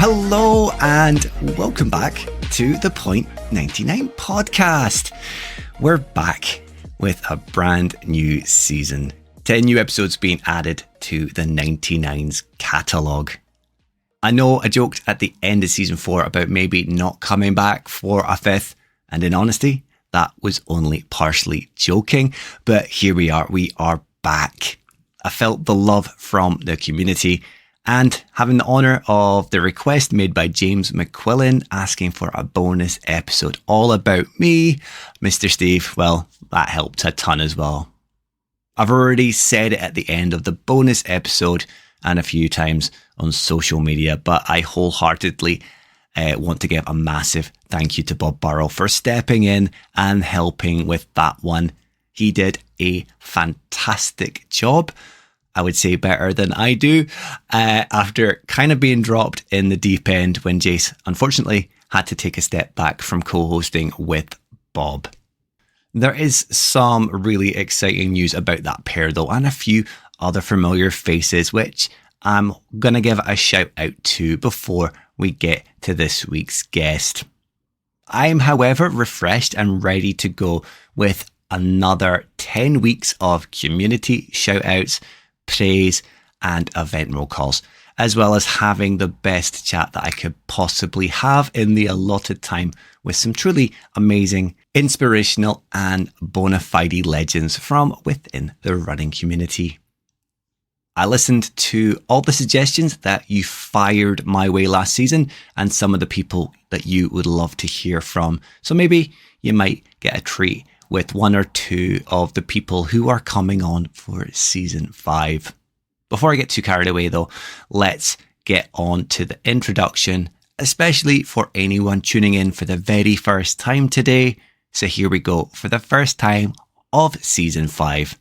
Hello and welcome back to the Point 99 podcast. We're back with a brand new season. 10 new episodes being added to the 99's catalogue. I know I joked at the end of season 4 about maybe not coming back for a fifth, and in honesty, that was only partially joking, but here we are back. I felt the love from the community and having the honour of the request made by James McQuillan asking for a bonus episode all about me, Mr. Steve, well, that helped a ton as well. I've already said it at the end of the bonus episode and a few times on social media, but I wholeheartedly want to give a massive thank you to Bob Burrow for stepping in and helping with that one. He did a fantastic job. I would say better than I do, after kind of being dropped in the deep end when Jace, unfortunately, had to take a step back from co-hosting with Bob. There is some really exciting news about that pair though, and a few other familiar faces, which I'm going to give a shout out to before we get to this week's guest. I'm, however, refreshed and ready to go with another 10 weeks of community shout outs, praise and event roll calls, as well as having the best chat that I could possibly have in the allotted time with some truly amazing, inspirational and bona fide legends from within the running community. I listened to all the suggestions that you fired my way last season and some of the people that you would love to hear from. So maybe you might get a treat with one or two of the people who are coming on for season 5. Before I get too carried away though, let's get on to the introduction, especially for anyone tuning in for the very first time today. So here we go for the first time of season 5.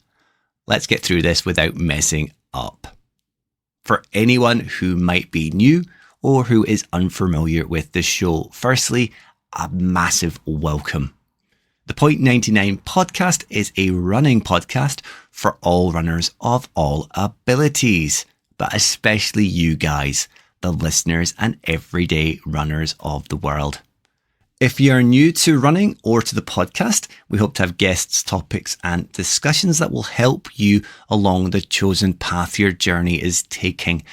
Let's get through this without messing up. For anyone who might be new or who is unfamiliar with the show, firstly, a massive welcome. The Point 99 podcast is a running podcast for all runners of all abilities, but especially you guys, the listeners and everyday runners of the world. If you're new to running or to the podcast, we hope to have guests, topics and discussions that will help you along the chosen path your journey is taking.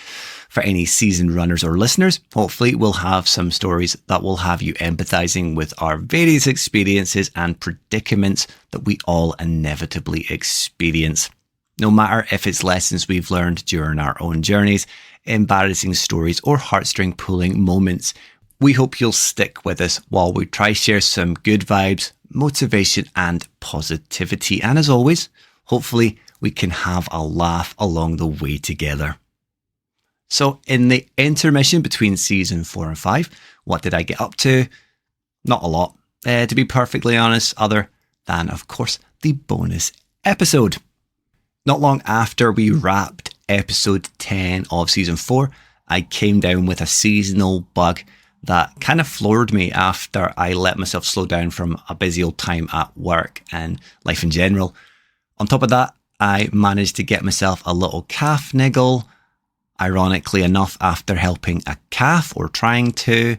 For any seasoned runners or listeners, hopefully we'll have some stories that will have you empathizing with our various experiences and predicaments that we all inevitably experience. No matter if it's lessons we've learned during our own journeys, embarrassing stories or heartstring pulling moments, we hope you'll stick with us while we try share some good vibes, motivation and positivity. And as always, hopefully we can have a laugh along the way together. So in the intermission between season 4 and 5, what did I get up to? Not a lot, to be perfectly honest, other than, of course, the bonus episode. Not long after we wrapped episode 10 of season 4, I came down with a seasonal bug that kind of floored me after I let myself slow down from a busy old time at work and life in general. On top of that, I managed to get myself a little calf niggle, ironically enough, after helping a calf or trying to.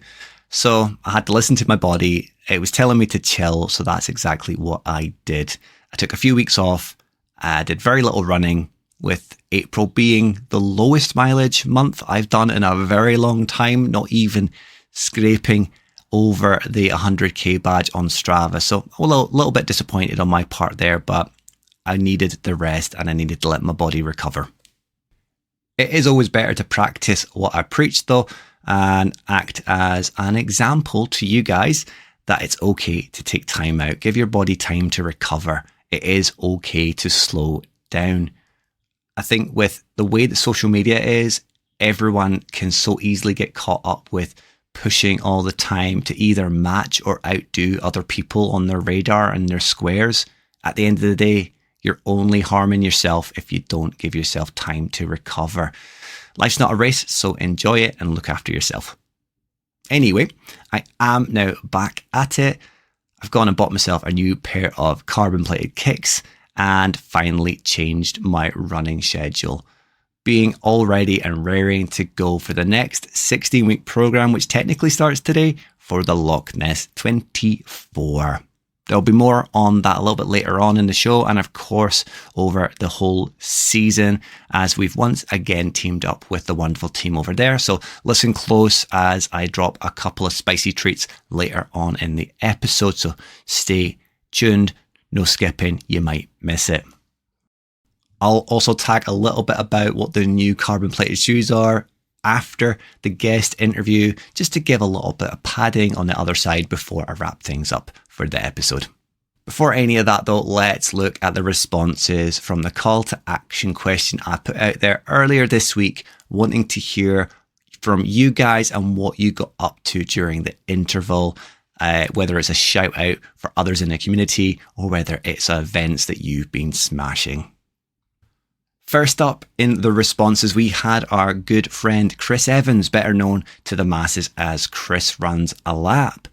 So I had to listen to my body. It was telling me to chill. So that's exactly what I did. I took a few weeks off. I did very little running, with April being the lowest mileage month I've done in a very long time, not even scraping over the 100k badge on Strava. So a little bit disappointed on my part there, but I needed the rest and I needed to let my body recover. It is always better to practice what I preach though, and act as an example to you guys that it's okay to take time out. Give your body time to recover. It is okay to slow down. I think with the way that social media is, everyone can so easily get caught up with pushing all the time to either match or outdo other people on their radar and their squares. At the end of the day, you're only harming yourself if you don't give yourself time to recover. Life's not a race, so enjoy it and look after yourself. Anyway, I am now back at it. I've gone and bought myself a new pair of carbon plated kicks and finally changed my running schedule. being all ready and raring to go for the next 16-week program, which technically starts today for the Loch Ness 24. There'll be more on that a little bit later on in the show, and of course over the whole season, as we've once again teamed up with the wonderful team over there. So listen close as I drop a couple of spicy treats later on in the episode. So stay tuned, no skipping, you might miss it. I'll also tag a little bit about what the new carbon plated shoes are after the guest interview, just to give a little bit of padding on the other side before I wrap things up for the episode. Before any of that though, let's look at the responses from the call to action question I put out there earlier this week, wanting to hear from you guys and what you got up to during the interval, whether it's a shout out for others in the community or whether it's events that you've been smashing. First up in the responses, we had our good friend Chris Evans, better known to the masses as Chris Runs a Lap.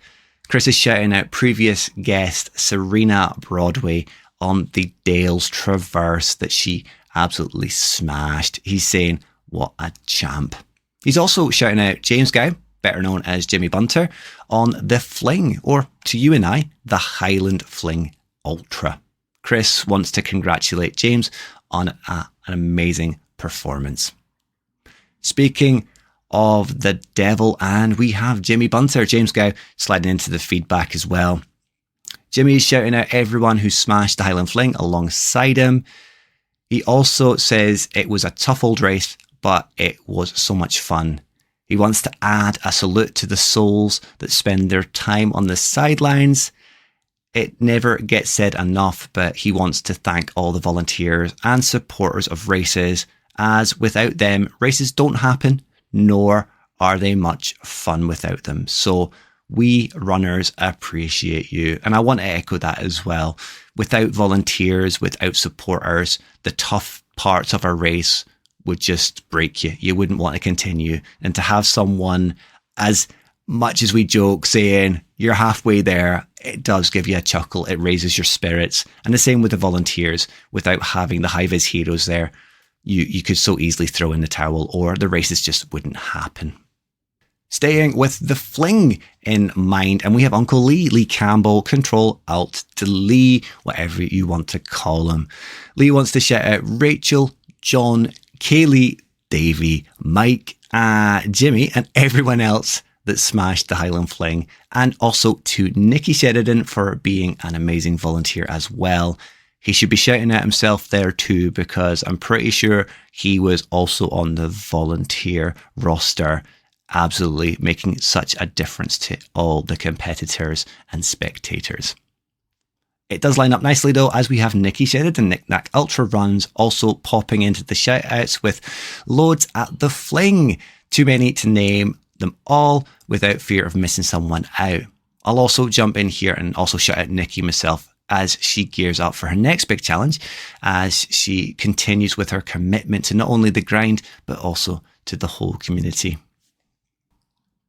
Chris is shouting out previous guest Serena Broadway on the Dales Traverse that she absolutely smashed. He's saying, what a champ. He's also shouting out James Gow, better known as Jimmy Bunter, on the Fling, or to you and I, the Highland Fling Ultra. Chris wants to congratulate James on an amazing performance. Speaking of the devil, and we have Jimmy Bunter, James Gow, sliding into the feedback as well. Jimmy is shouting out everyone who smashed the Highland Fling alongside him. He also says it was a tough old race, but it was so much fun. He wants to add a salute to the souls that spend their time on the sidelines. It never gets said enough, but he wants to thank all the volunteers and supporters of races, as without them, races don't happen, nor are they much fun without them. So we runners appreciate you. And I want to echo that as well. Without volunteers, without supporters, the tough parts of a race would just break you. You wouldn't want to continue. And to have someone, as much as we joke, saying you're halfway there, it does give you a chuckle. It raises your spirits. And the same with the volunteers. Without having the high-vis heroes there, you could so easily throw in the towel, or the races just wouldn't happen. Staying with the Fling in mind, and we have Uncle Lee Campbell, Control Alt Delete, whatever you want to call him. Lee wants to shout out Rachel, John, Kaylee, Davey, Mike, Jimmy, and everyone else that smashed the Highland Fling, and also to Nikki Sheridan for being an amazing volunteer as well. He should be shouting at himself there too, because I'm pretty sure he was also on the volunteer roster, absolutely making such a difference to all the competitors and spectators. It does line up nicely though, as we have Nikki Sheridan, Knick Knack Ultra Runs, also popping into the shout outs with loads at the Fling. Too many to name them all without fear of missing someone out. I'll also jump in here and also shout out Nikki myself as she gears up for her next big challenge, as she continues with her commitment to not only the grind, but also to the whole community.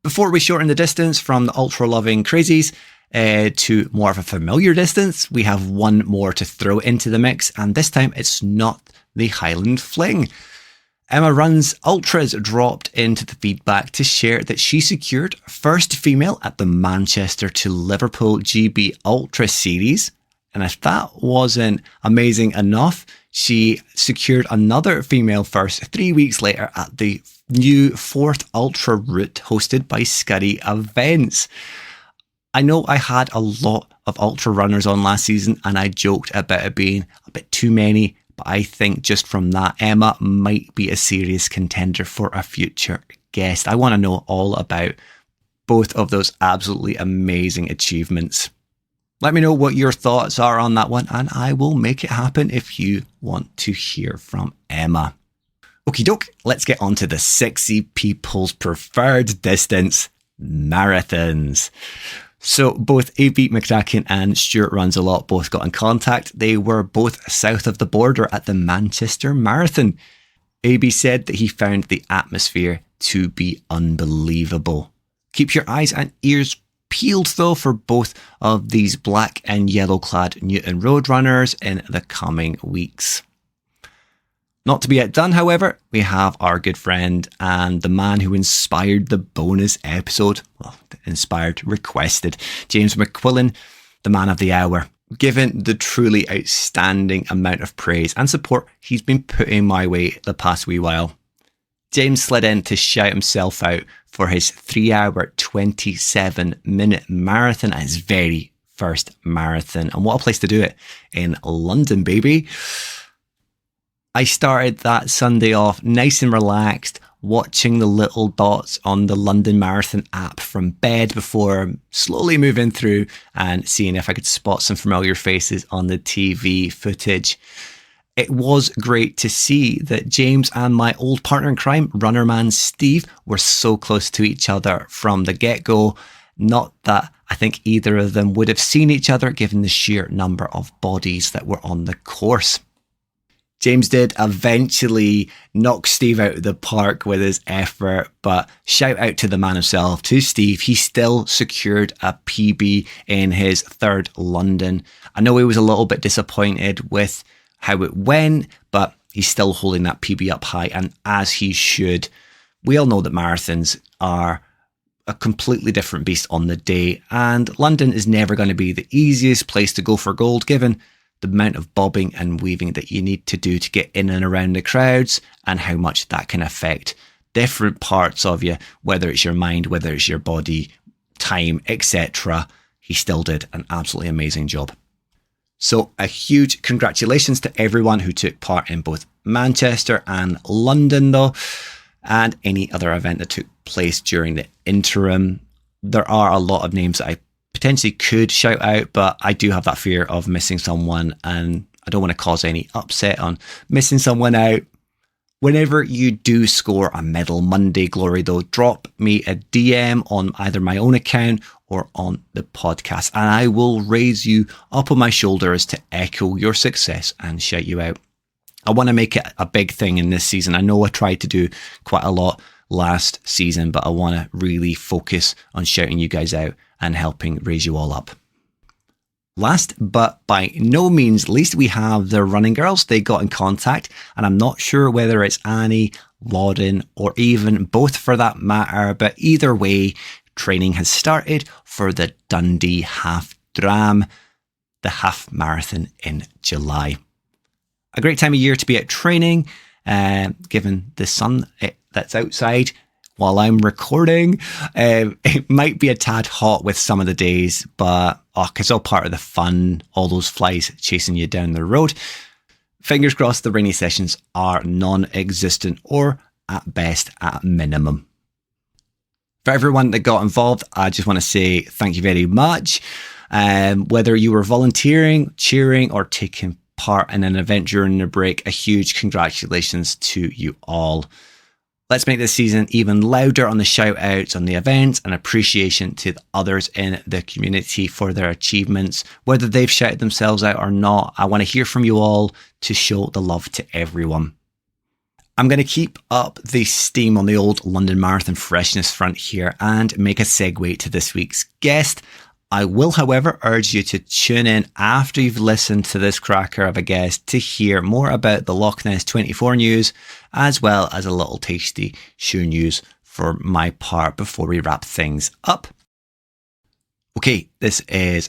Before we shorten the distance from the ultra-loving crazies to more of a familiar distance, we have one more to throw into the mix, and this time it's not the Highland Fling. Emma Runs Ultras dropped into the feedback to share that she secured first female at the Manchester to Liverpool GB Ultra Series. And if that wasn't amazing enough, she secured another female first 3 weeks later at the new 4th Ultra route hosted by Scuddy Events. I know I had a lot of ultra runners on last season, and I joked about it being a bit too many, but I think just from that, Emma might be a serious contender for a future guest. I want to know all about both of those absolutely amazing achievements. Let me know what your thoughts are on that one, and I will make it happen if you want to hear from Emma. Okie doke, let's get on to the sexy people's preferred distance, marathons. So both AB McCracken and Stuart Runs a Lot both got in contact. They were both south of the border at the Manchester Marathon. AB said that he found the atmosphere to be unbelievable. Keep your eyes and ears peeled though for both of these black and yellow clad Newton Road runners in the coming weeks. Not to be outdone, however, we have our good friend and the man who inspired the bonus episode, requested, James McQuillan, the man of the hour. Given the truly outstanding amount of praise and support he's been putting my way the past wee while, James slid in to shout himself out for his 3-hour, 27-minute marathon at his very first marathon. And what a place to do it, in London, baby. I started that Sunday off nice and relaxed, watching the little dots on the London Marathon app from bed before slowly moving through and seeing if I could spot some familiar faces on the TV footage. It was great to see that James and my old partner in crime, runnerman Steve, were so close to each other from the get-go. Not that I think either of them would have seen each other given the sheer number of bodies that were on the course. James did eventually knock Steve out of the park with his effort, but shout out to the man himself, to Steve. He still secured a PB in his third London. I know he was a little bit disappointed with how it went, but he's still holding that PB up high, and as he should. We all know that marathons are a completely different beast on the day, and London is never going to be the easiest place to go for gold, given the amount of bobbing and weaving that you need to do to get in and around the crowds, and how much that can affect different parts of you, whether it's your mind, whether it's your body, time, etc. He still did an absolutely amazing job. So a huge congratulations to everyone who took part in both Manchester and London though, and any other event that took place during the interim. There are a lot of names that I potentially could shout out, but I do have that fear of missing someone, and I don't want to cause any upset on missing someone out. Whenever you do score a Medal Monday glory though, drop me a DM on either my own account or on the podcast, and I will raise you up on my shoulders to echo your success and shout you out. I want to make it a big thing in this season. I know I tried to do quite a lot last season, but I want to really focus on shouting you guys out and helping raise you all up. Last but by no means least, we have the running girls. They got in contact, and I'm not sure whether it's Annie, Lauren, or even both for that matter, but either way, training has started for the Dundee Half Dram, the half marathon in July. A great time of year to be out training, given the sun that's outside while I'm recording. It might be a tad hot with some of the days, but it's all part of the fun, all those flies chasing you down the road. Fingers crossed the rainy sessions are non-existent, or at best at minimum. For everyone that got involved, I just want to say thank you very much. Whether you were volunteering, cheering, or taking part in an event during the break, a huge congratulations to you all. Let's make this season even louder on the shout outs on the events, and appreciation to the others in the community for their achievements. Whether they've shouted themselves out or not, I want to hear from you all to show the love to everyone. I'm going to keep up the steam on the old London Marathon freshness front here and make a segue to this week's guest. I will, however, urge you to tune in after you've listened to this cracker of a guest to hear more about the Loch Ness 24 news, as well as a little tasty shoe news for my part before we wrap things up. Okay, this is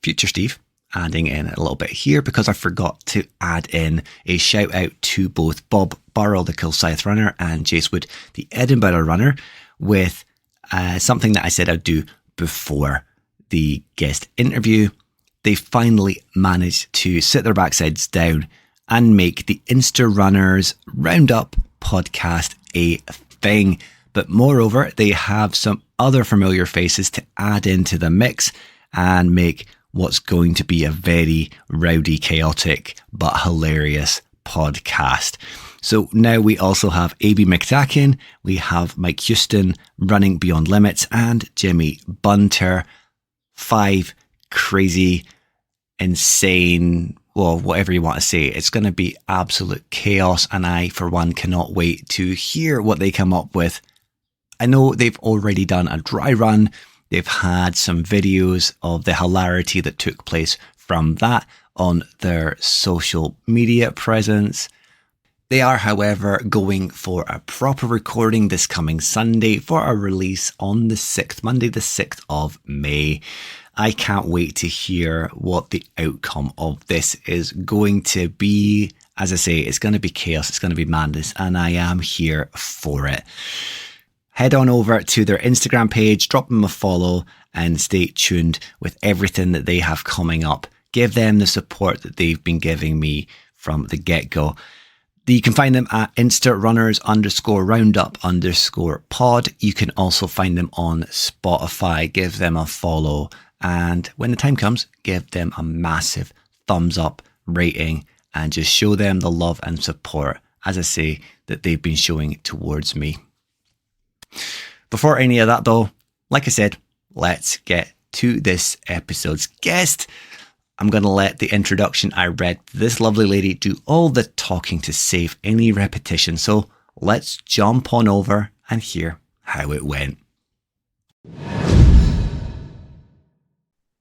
Future Steve adding in a little bit here, because I forgot to add in a shout out to both Bob Burrell, the Kilsyth runner, and Jace Wood, the Edinburgh runner, with something that I said I'd do before the guest interview. They finally managed to sit their backsides down and make the Insta Runners Roundup podcast a thing. But moreover, they have some other familiar faces to add into the mix and make what's going to be a very rowdy, chaotic, but hilarious podcast. So now we also have A.B. McTacken, we have Mike Houston running Beyond Limits, and Jimmy Bunter. 5 crazy, insane, well, whatever you want to say. It's going to be absolute chaos, and I, for one, cannot wait to hear what they come up with. I know they've already done a dry run. They've had some videos of the hilarity that took place from that on their social media presence. They are, however, going for a proper recording this coming Sunday for a release on the 6th, Monday the 6th of May. I can't wait to hear what the outcome of this is going to be. As I say, it's going to be chaos, it's going to be madness, and I am here for it. Head on over to their Instagram page, drop them a follow, and stay tuned with everything that they have coming up. Give them the support that they've been giving me from the get-go. You can find them at instarunners_roundup_pod. You can also find them on Spotify. Give them a follow. And when the time comes, give them a massive thumbs up rating and just show them the love and support, as I say, that they've been showing towards me. Before any of that though, like I said, let's get to this episode's guest. I'm going to let the introduction I read to this lovely lady do all the talking to save any repetition. So let's jump on over and hear how it went.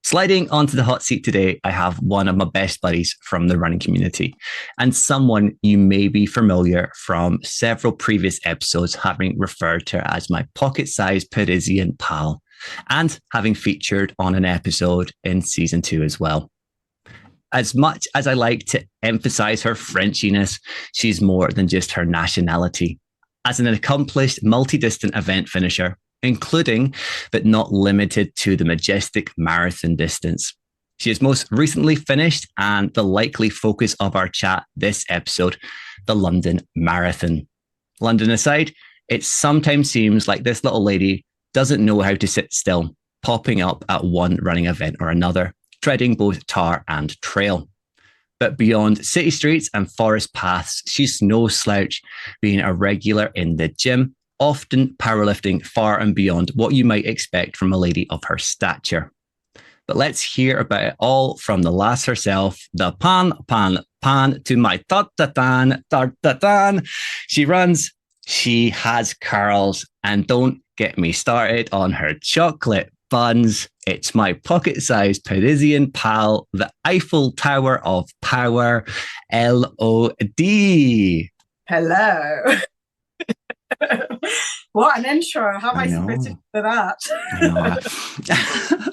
Sliding onto the hot seat today, I have one of my best buddies from the running community and someone you may be familiar from several previous episodes, having referred to her as my pocket-sized Parisian pal and having featured on an episode in season 2 as well. As much as I like to emphasize her Frenchiness, she's more than just her nationality. As an accomplished multi-distant event finisher, including but not limited to the majestic marathon distance. She has most recently finished, and the likely focus of our chat this episode, the London Marathon. London aside, it sometimes seems like this little lady doesn't know how to sit still, popping up at one running event or another, treading both tar and trail. But beyond city streets and forest paths, she's no slouch, being a regular in the gym, often powerlifting far and beyond what you might expect from a lady of her stature. But let's hear about it all from the lass herself, the pan to my tartatan. She runs, she has curls, and don't get me started on her chocolate buns. It's my pocket-sized Parisian pal, the Eiffel Tower of Power, LOD. Hello. What an intro. How am I supposed to do that?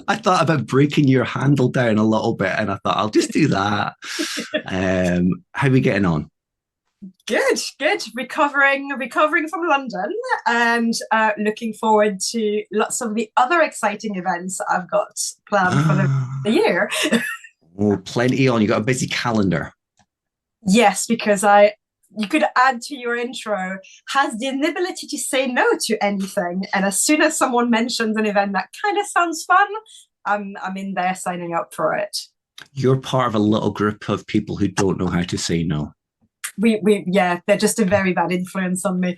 I thought about breaking your handle down a little bit, and I thought I'll just do that. How are we getting on? Good. Recovering from London, and looking forward to lots of the other exciting events that I've got planned for the year. Oh, plenty on. You got a busy calendar. Yes, because you could add to your intro, has the inability to say no to anything. And as soon as someone mentions an event that kind of sounds fun, I'm in there signing up for it. You're part of a little group of people who don't know how to say no. They're just a very bad influence on me.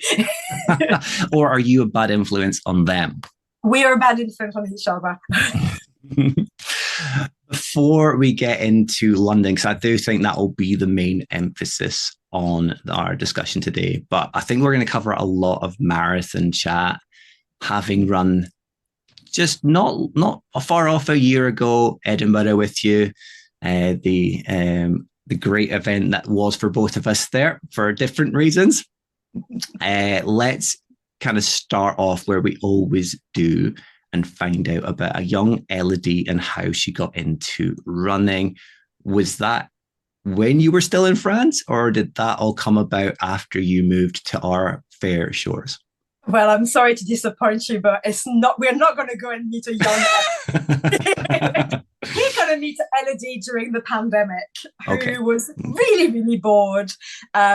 Or are you a bad influence on them? We are a bad influence on each other. Before we get into London, because I do think that will be the main emphasis on our discussion today, but I think we're going to cover a lot of marathon chat, having run just not far off a year ago, Edinburgh with you, the great event that was for both of us there for different reasons. Let's kind of start off where we always do and find out about a young Elodie and how she got into running. Was that when you were still in France, or did that all come about after you moved to our fair shores? Well, I'm sorry to disappoint you, but we're not going to go and meet a young We're going to meet Elodie during the pandemic, who was really, really bored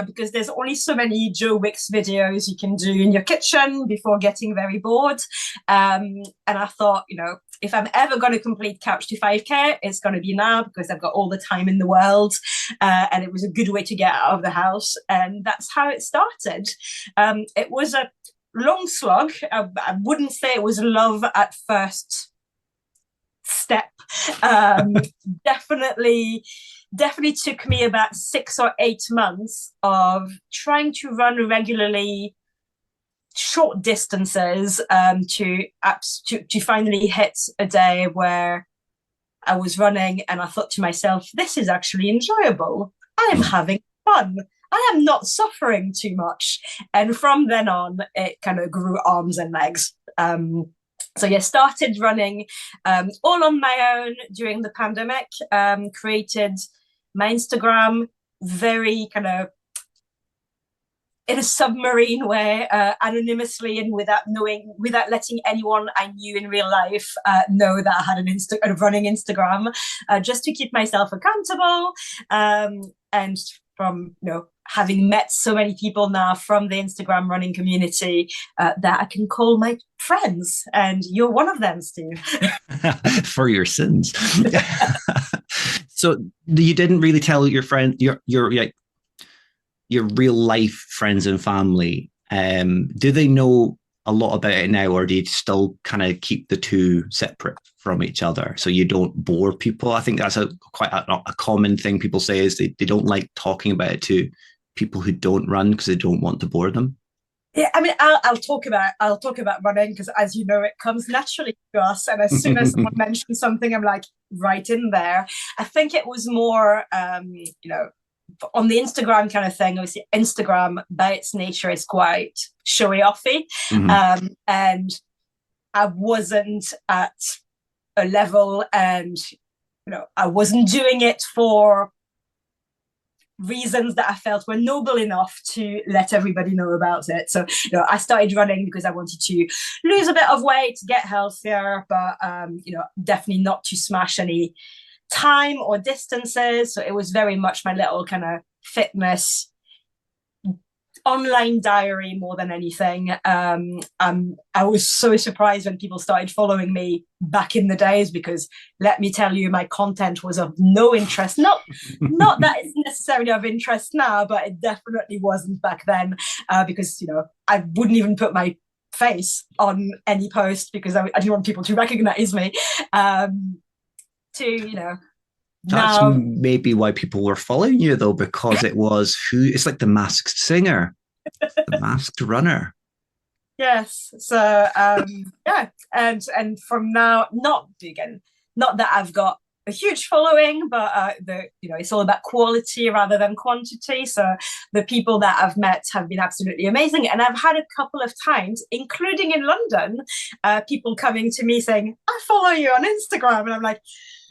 because there's only so many Joe Wicks videos you can do in your kitchen before getting very bored. And I thought, if I'm ever going to complete Couch to 5K, it's going to be now, because I've got all the time in the world. And it was a good way to get out of the house. And that's how it started. It was a long slog. I wouldn't say it was love at first step. Definitely took me about 6 or 8 months of trying to run regularly short distances to finally hit a day where I was running and I thought to myself, this is actually enjoyable. I am having fun. I am not suffering too much. And from then on, it kind of grew arms and legs. So yeah, started running all on my own during the pandemic, created my Instagram very kind of in a submarine way, anonymously and without letting anyone I knew in real life know that I had a running Instagram, just to keep myself accountable. And from having met so many people now from the Instagram running community that I can call my friends, and you're one of them, Steve. For your sins. So you didn't really tell your friend, your real life friends and family, do they know a lot about it now, or do you still kind of keep the two separate from each other so you don't bore people? I think that's quite a common thing people say, is they don't like talking about it to people who don't run because they don't want to bore them. Yeah, I mean, I'll talk about running because, as you know, it comes naturally to us. And as soon as someone mentions something, I'm like right in there. I think it was more, on the Instagram kind of thing. Obviously, Instagram by its nature is quite showy-offy, and I wasn't at a level, and I wasn't doing it for reasons that I felt were noble enough to let everybody know about it. So, I started running because I wanted to lose a bit of weight, get healthier, but definitely not to smash any time or distances. So it was very much my little kind of fitness online diary more than anything. I was so surprised when people started following me back in the days, because let me tell you, my content was of no interest. Not that it's necessarily of interest now, but it definitely wasn't back then, because I wouldn't even put my face on any post because I didn't want people to recognize me. That's now, maybe why people were following you, though, because it's like the Masked Singer, the Masked Runner. Yes. So and from now, not that I've got a huge following, but it's all about quality rather than quantity. So the people that I've met have been absolutely amazing, and I've had a couple of times, including in London, people coming to me saying, "I follow you on Instagram," and I'm like,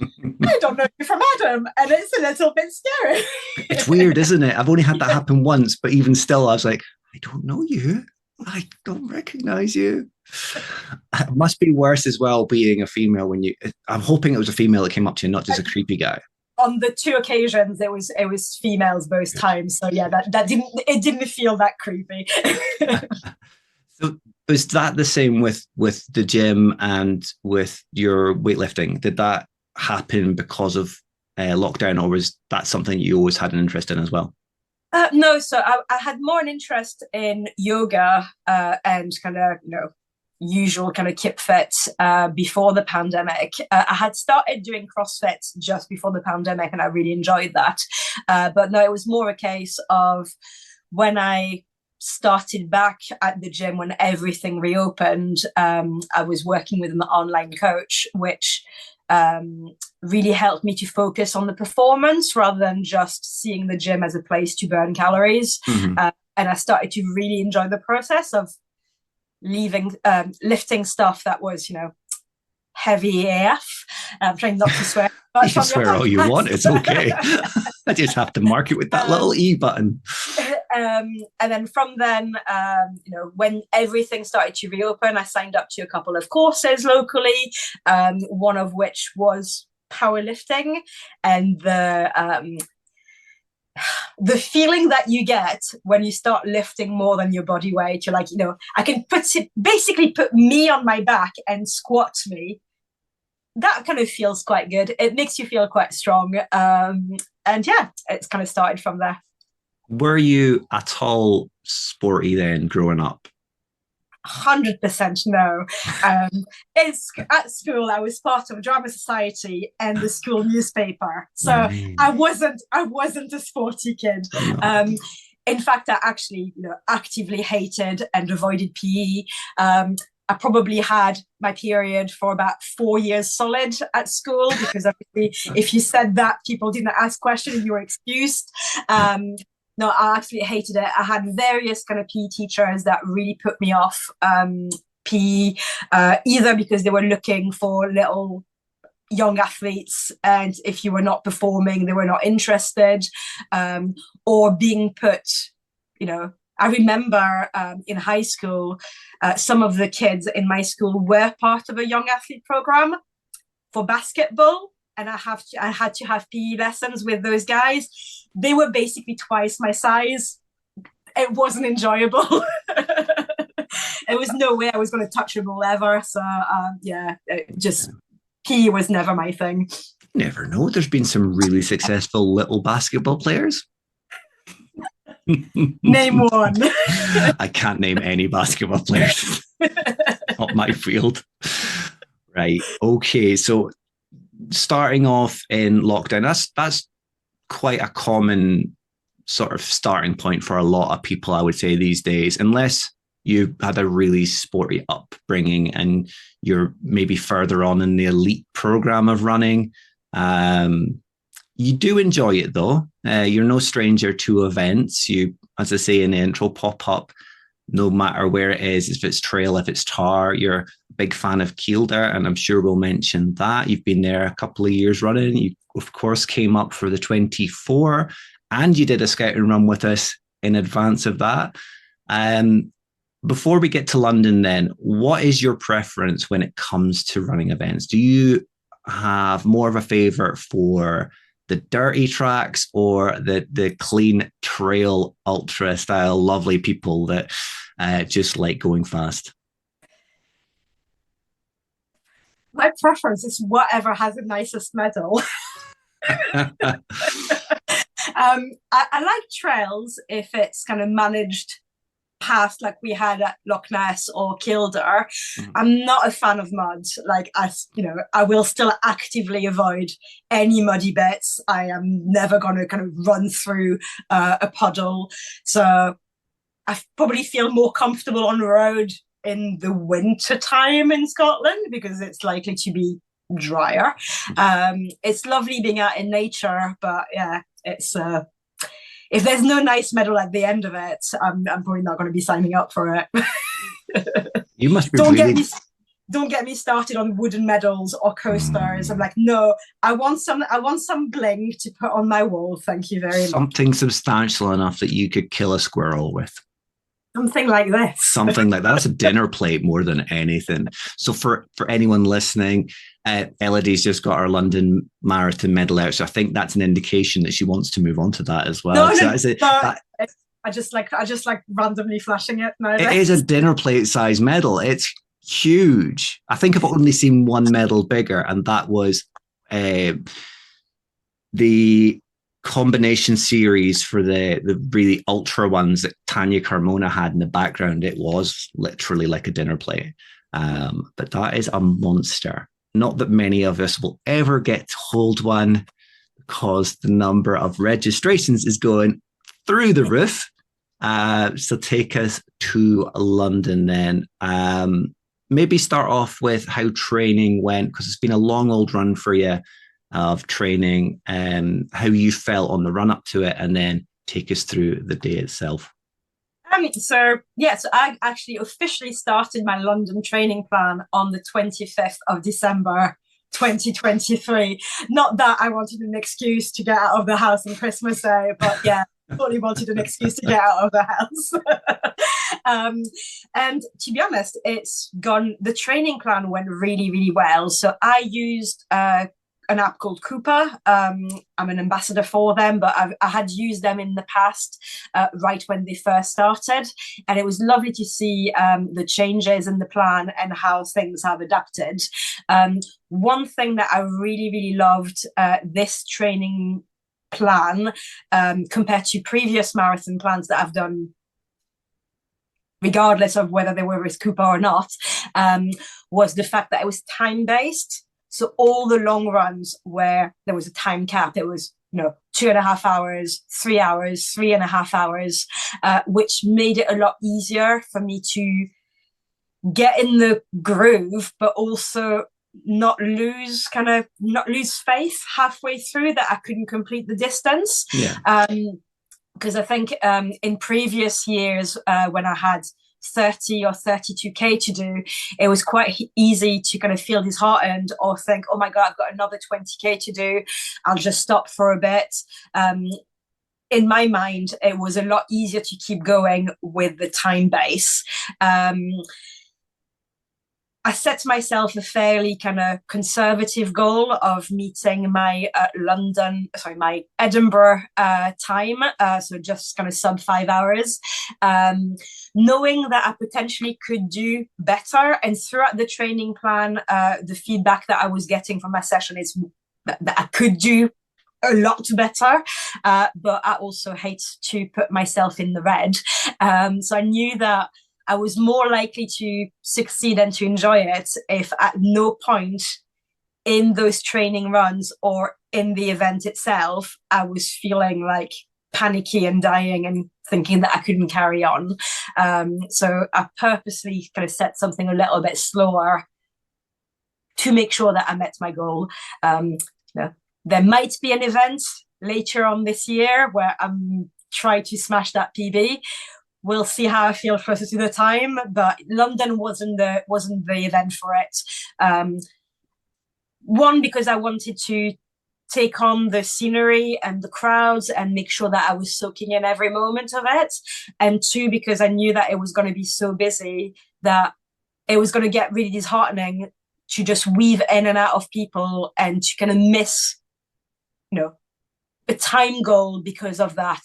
I don't know you from Adam, and it's a little bit scary. It's weird, isn't it? I've only had that happen once, but even still, I was like, I don't know you. I don't recognize you. It must be worse as well being a female I'm hoping it was a female that came up to you, not just a creepy guy. On the two occasions, it was females both times. So yeah, that didn't feel that creepy. So was that the same with the gym and with your weightlifting? Did that happen because of lockdown, or was that something you always had an interest in as well? No, so I had more an interest in yoga and kind of usual kind of keep fit before the pandemic. I had started doing CrossFit just before the pandemic, and I really enjoyed that. But no, it was more a case of when I started back at the gym, when everything reopened, I was working with an online coach, which really helped me to focus on the performance rather than just seeing the gym as a place to burn calories. And I started to really enjoy the process of lifting stuff that was, heavy AF. I'm trying not to swear. You can swear all you want, it's okay. I just have to mark it with that little E button. And then from then, when everything started to reopen, I signed up to a couple of courses locally, one of which was powerlifting, and the feeling that you get when you start lifting more than your body weight. You're like, I can basically put me on my back and squat me. That kind of feels quite good. It makes you feel quite strong. And yeah, it's kind of started from there. Were you at all sporty then growing up? 100% no. It's at school I was part of drama society and the school newspaper, so I wasn't a sporty kid. In fact, I actually actively hated and avoided PE. I probably had my period for about 4 years solid at school, because obviously if you said that, people didn't ask questions, you were excused. no, I absolutely hated it. I had various kind of PE teachers that really put me off PE, either because they were looking for little young athletes, and if you were not performing, they were not interested, or being put, I remember in high school, some of the kids in my school were part of a young athlete program for basketball, and I had to have PE lessons with those guys. They were basically twice my size. It wasn't enjoyable. There was no way I was going to touch a ball ever. So PE was never my thing. Never know. There's been some really successful little basketball players. Name one. I can't name any basketball players. Not my field. Right. Okay. So starting off in lockdown, that's quite a common sort of starting point for a lot of people, I would say, these days, unless you had a really sporty upbringing and you're maybe further on in the elite program of running. You do enjoy it though. You're no stranger to events. You, as I say in the intro, pop up no matter where it is, if it's trail, if it's tar. You're a big fan of Kielder, and I'm sure we'll mention that. You've been there a couple of years running. You, of course, came up for the 24, and you did a scouting run with us in advance of that. Before we get to London then, what is your preference when it comes to running events? Do you have more of a favourite for the dirty tracks or the clean trail ultra style lovely people that just like going fast? My preference is whatever has the nicest medal. I like trails if it's kind of managed past, like we had at Loch Ness or Kielder. I'm not a fan of mud. Like, I will still actively avoid any muddy bits. I am never going to kind of run through a puddle. So I probably feel more comfortable on the road in the winter time in Scotland because it's likely to be drier. It's lovely being out in nature, but yeah, it's if there's no nice medal at the end of it, I'm probably not going to be signing up for it. You must be don't get me started on wooden medals or coasters. I'm like, no, I want some bling to put on my wall. Thank you very much. Something substantial enough that you could kill a squirrel with. Something like this. Something like that. That's a dinner plate more than anything. So for anyone listening, Elodie's just got her London Marathon medal out. So I think that's an indication that she wants to move on to that as well. I just like randomly flashing it. No, it is a dinner plate size medal. It's huge. I think I've only seen one medal bigger, and that was the combination series for the really ultra ones that Tanya Carmona had in the background. It was literally like a dinner plate. But that is a monster. Not that many of us will ever get to hold one because the number of registrations is going through the roof. So take us to London then. Maybe start off with how training went, because it's been a long old run for you of training, how you felt on the run up to it, and then take us through the day itself. So I actually officially started my London training plan on the 25th of December 2023. Not that I wanted an excuse to get out of the house on Christmas Day, but yeah, fully wanted an excuse to get out of the house. And to be honest, the training plan went really, really well. So I used an app called Cooper. I'm an ambassador for them, but I had used them in the past, right when they first started. And it was lovely to see the changes in the plan and how things have adapted. One thing that I really, really loved this training plan compared to previous marathon plans that I've done, regardless of whether they were with Cooper or not, was the fact that it was time-based. So all the long runs where there was a time cap, it was 2.5 hours, 3 hours, 3.5 hours, which made it a lot easier for me to get in the groove, but also not lose faith halfway through that I couldn't complete the distance. Yeah. because I think in previous years when I had 30 or 32k to do, it was quite easy to kind of feel disheartened or think, oh my God, I've got another 20k to do. I'll just stop for a bit. In my mind, it was a lot easier to keep going with the time base. I set myself a fairly kind of conservative goal of meeting my my Edinburgh time, so just kind of sub 5 hours, knowing that I potentially could do better. And throughout the training plan, the feedback that I was getting from my session is that I could do a lot better, but I also hate to put myself in the red. So I knew that I was more likely to succeed and to enjoy it if at no point in those training runs or in the event itself, I was feeling like panicky and dying and thinking that I couldn't carry on. So I purposely kind of set something a little bit slower to make sure that I met my goal. There might be an event later on this year where I'm trying to smash that PB. We'll see how I feel closer to the time, but London wasn't the event for it. One, because I wanted to take on the scenery and the crowds and make sure that I was soaking in every moment of it. And two, because I knew that it was going to be so busy that it was going to get really disheartening to just weave in and out of people and to kind of miss, a time goal because of that,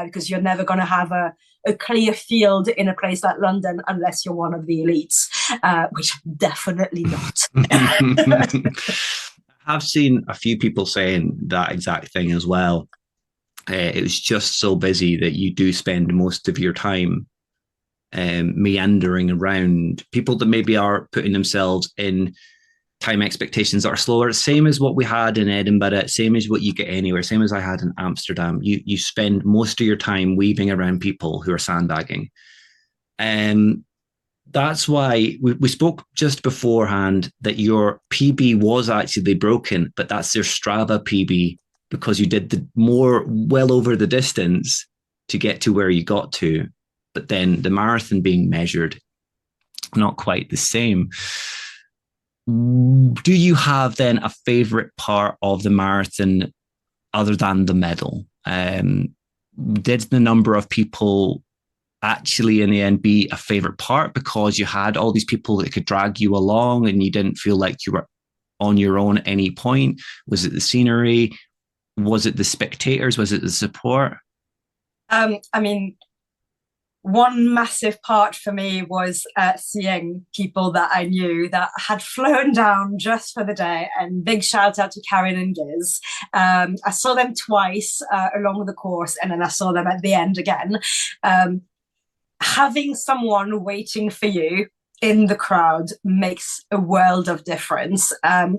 because you're never going to have a clear field in a place like London unless you're one of the elites, which I'm definitely not. I've seen a few people saying that exact thing as well. It was just so busy that you do spend most of your time meandering around. People that maybe are putting themselves in time expectations that are slower, same as what we had in Edinburgh, same as what you get anywhere, same as I had in Amsterdam. You spend most of your time weaving around people who are sandbagging. And that's why we spoke just beforehand that your PB was actually broken, but that's your Strava PB because you did well over the distance to get to where you got to. But then the marathon being measured, not quite the same. Do you have then a favorite part of the marathon other than the medal? Did the number of people actually in the end be a favorite part because you had all these people that could drag you along and you didn't feel like you were on your own at any point? Was it the scenery? Was it the spectators? Was it the support? One massive part for me was seeing people that I knew that had flown down just for the day, and big shout out to Karen and Giz. I saw them twice along the course, and then I saw them at the end again. Having someone waiting for you in the crowd makes a world of difference. I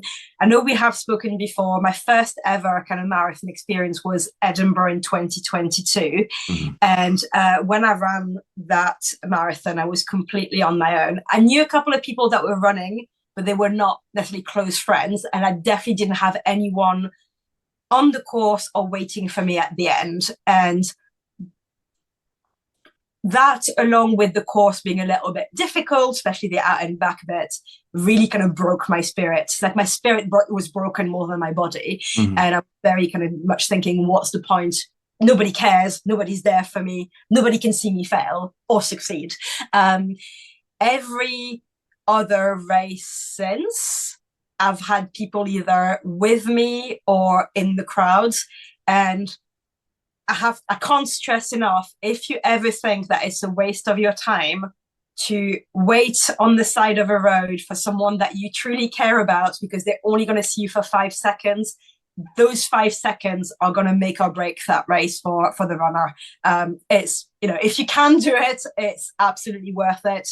know we have spoken before. My first ever kind of marathon experience was Edinburgh in 2022. Mm-hmm. And when I ran that marathon, I was completely on my own. I knew a couple of people that were running, but they were not necessarily close friends. And I definitely didn't have anyone on the course or waiting for me at the end. And that, along with the course being a little bit difficult, especially the out and back bit, really kind of broke my spirit. Like my spirit was broken more than my body. Mm-hmm. And I'm very kind of much thinking, what's the point? Nobody cares. Nobody's there for me. Nobody can see me fail or succeed. Every other race since, I've had people either with me or in the crowds. And I can't stress enough, if you ever think that it's a waste of your time to wait on the side of a road for someone that you truly care about because they're only going to see you for 5 seconds, those 5 seconds are going to make or break that race for the runner. It's, if you can do it, it's absolutely worth it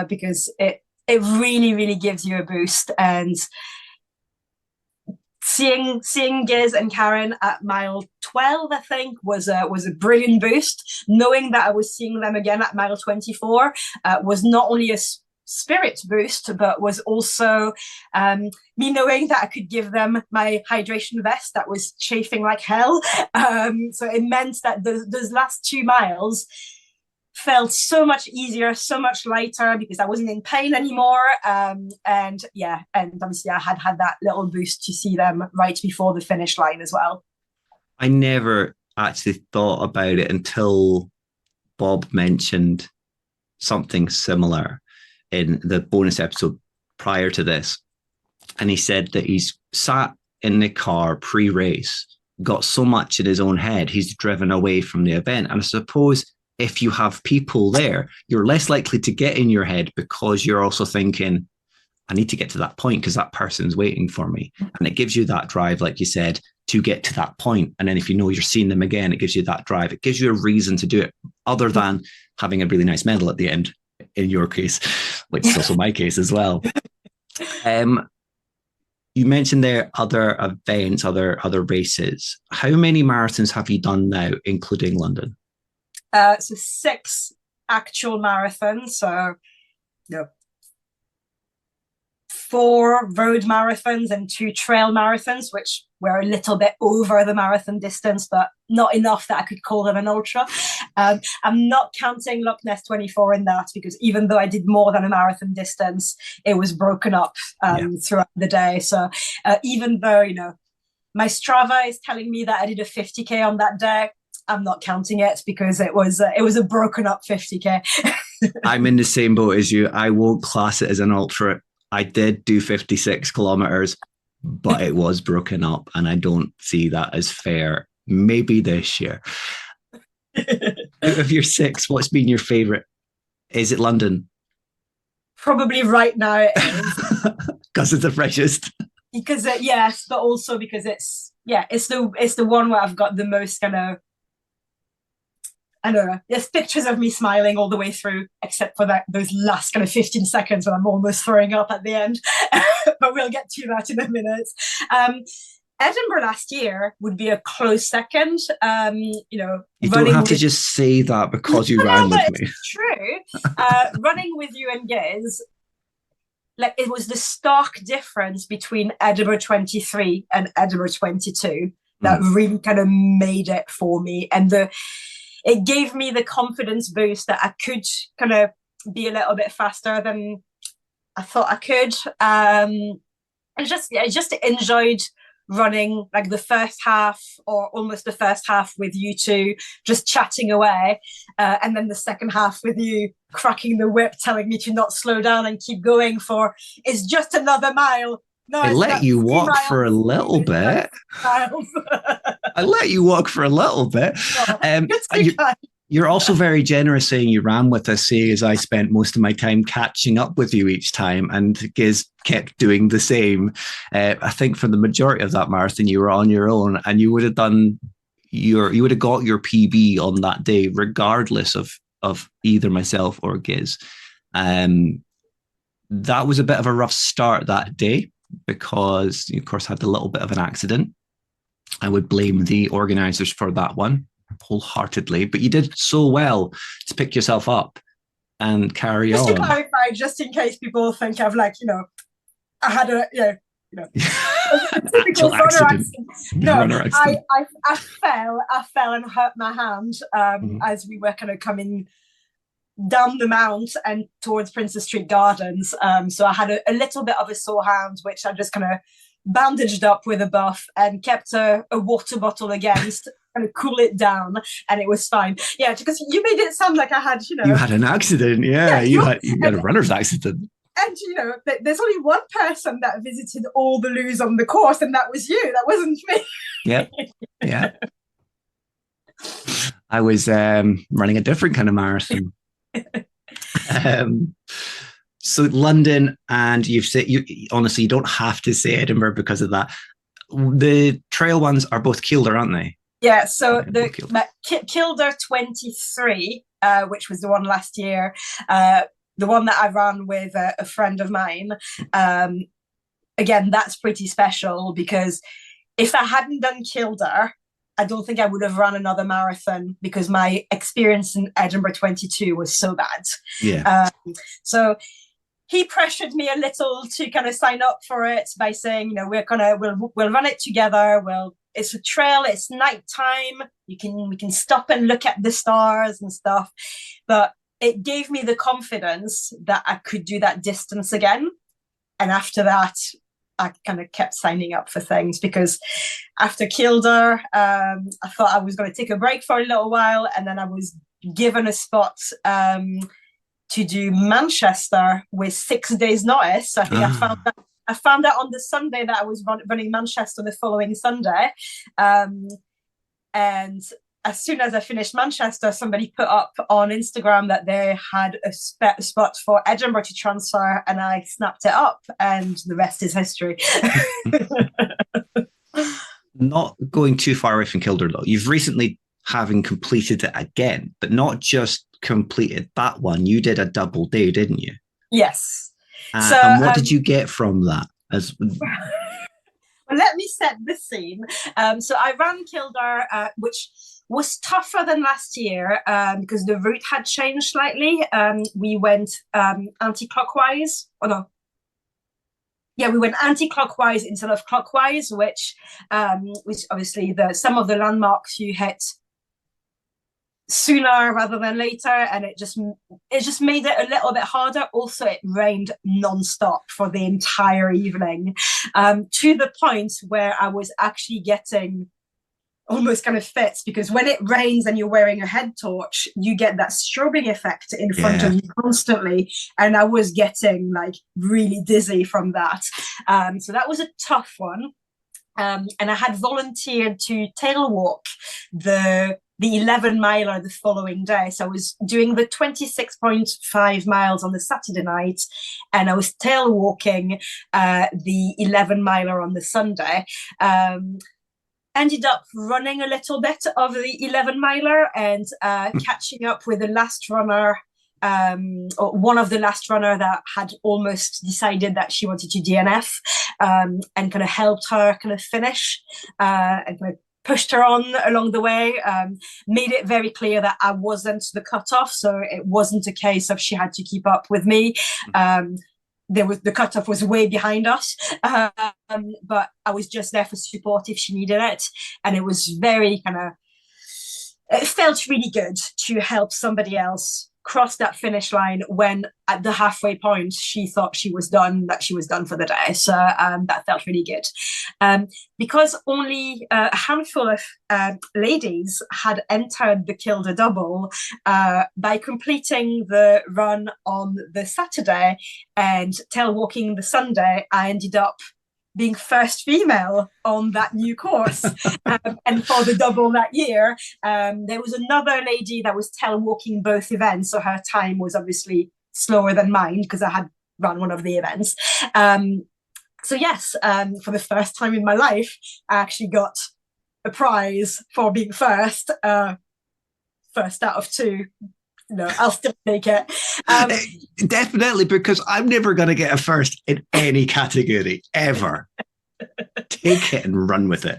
because it really, really gives you a boost. And Seeing Giz and Karen at mile 12, I think, was a brilliant boost. Knowing that I was seeing them again at mile 24 was not only a spirit boost, but was also me knowing that I could give them my hydration vest that was chafing like hell. So it meant that those last 2 miles felt so much easier, so much lighter, because I wasn't in pain anymore. And obviously I had that little boost to see them right before the finish line as well. I never actually thought about it until Bob mentioned something similar in the bonus episode prior to this. And he said that he's sat in the car pre-race, got so much in his own head, he's driven away from the event. And I suppose if you have people there, you're less likely to get in your head because you're also thinking, I need to get to that point because that person's waiting for me. And it gives you that drive, like you said, to get to that point. And then if you know you're seeing them again, it gives you that drive. It gives you a reason to do it other than having a really nice medal at the end, in your case, which is also my case as well. You mentioned there other events, other races. How many marathons have you done now, including London? So 6 actual marathons. So, 4 road marathons and 2 trail marathons, which were a little bit over the marathon distance, but not enough that I could call them an ultra. I'm not counting Loch Ness 24 in that, because even though I did more than a marathon distance, it was broken up throughout the day. So even though, my Strava is telling me that I did a 50K on that day, I'm not counting it because it was a broken up 50K. I'm in the same boat as you. I won't class it as an ultra. I did do 56 kilometers, but it was broken up, and I don't see that as fair. Maybe this year. Out of your 6, what's been your favorite? Is it London? Probably right now it is. Because it's the freshest. Because yes, but also because it's the one where I've got the most kind of, I don't know, there's pictures of me smiling all the way through, except for those last kind of 15 seconds when I'm almost throwing up at the end. But we'll get to that in a minute. Edinburgh last year would be a close second. You don't have to just say that because you ran with me. It's true. Running with you and Giz, like, it was the stark difference between Edinburgh 23 and Edinburgh 22 that really kind of made it for me. And it gave me the confidence boost that I could kind of be a little bit faster than I thought I could. I just enjoyed running like the first half, or almost the first half, with you two just chatting away, and then the second half with you cracking the whip, telling me to not slow down and keep going for it's just another mile. No, I let you walk for a little bit. I let you walk for a little bit. You're also very generous saying you ran with us, say, as I spent most of my time catching up with you each time, and Giz kept doing the same. I think for the majority of that marathon, you were on your own, and you would have got your PB on that day, regardless of either myself or Giz. That was a bit of a rough start that day, because you, of course, had a little bit of an accident. I would blame the organisers for that one wholeheartedly, but you did so well to pick yourself up and carry on. Just to clarify, just in case people think I've I had a actual accident. No, I fell and hurt my hand as we were kind of coming down the mount and towards Princess Street Gardens. So I had a little bit of a sore hand, which I just kind of bandaged up with a buff and kept a water bottle against, kind of cool it down, and it was fine. Yeah, because you made it sound like I had, You had an accident, you had a runner's accident. And, there's only one person that visited all the loos on the course, and that was you. That wasn't me. Yep. Yeah. I was running a different kind of marathon. So London, and you've said, honestly, you don't have to say Edinburgh because of that. The trail ones are both Kielder, aren't they? Yeah, so the Kielder 23, which was the one last year, the one that I ran with a friend of mine, again, that's pretty special, because if I hadn't done Kielder, I don't think I would have run another marathon, because my experience in Edinburgh 22 was so bad. Yeah. So he pressured me a little to kind of sign up for it by saying, we'll run it together. It's a trail, it's nighttime. We can stop and look at the stars and stuff. But it gave me the confidence that I could do that distance again. And after that, I kind of kept signing up for things, because after Kildare, I thought I was going to take a break for a little while, and then I was given a spot to do Manchester with 6 days notice. So I think I found out on the Sunday that I was running Manchester the following Sunday. And as soon as I finished Manchester, somebody put up on Instagram that they had a spot for Edinburgh to transfer, and I snapped it up, and the rest is history. Not going too far away from Kildare, though. You've recently having completed it again, but not just completed that one. You did a double day, didn't you? Yes. And what did you get from that? Well, let me set the scene. So I ran Kildare, which was tougher than last year because the route had changed slightly. We went anti-clockwise. Oh, no. Yeah, we went anti-clockwise instead of clockwise, which obviously some of the landmarks you hit sooner rather than later, and it just made it a little bit harder. Also, it rained non-stop for the entire evening, to the point where I was actually getting almost kind of fits, because when it rains and you're wearing a head torch, you get that strobing effect in front of you constantly, and I was getting like really dizzy from that. So that was a tough one. And I had volunteered to tail walk the 11 miler the following day. So I was doing the 26.5 miles on the Saturday night, and I was tail walking the 11 miler on the Sunday. Ended up running a little bit of the 11 miler and catching up with the last runner, or one of the last runner that had almost decided that she wanted to DNF, and kind of helped her kind of finish, and kind of pushed her on along the way, made it very clear that I wasn't the cutoff, so it wasn't a case of she had to keep up with me. The cutoff was way behind us, but I was just there for support if she needed it, and it was very it felt really good to help somebody else cross that finish line when at the halfway point she thought she was done for the day. So that felt really good. Because only a handful of ladies had entered the Kildare double, by completing the run on the Saturday and tail walking the Sunday, I ended up being first female on that new course. And for the double that year, there was another lady that was tail walking both events, so her time was obviously slower than mine because I had run one of the events. So yes, for the first time in my life, I actually got a prize for being first out of two. No, I'll still take it. Definitely, because I'm never going to get a first in any category ever. Take it and run with it.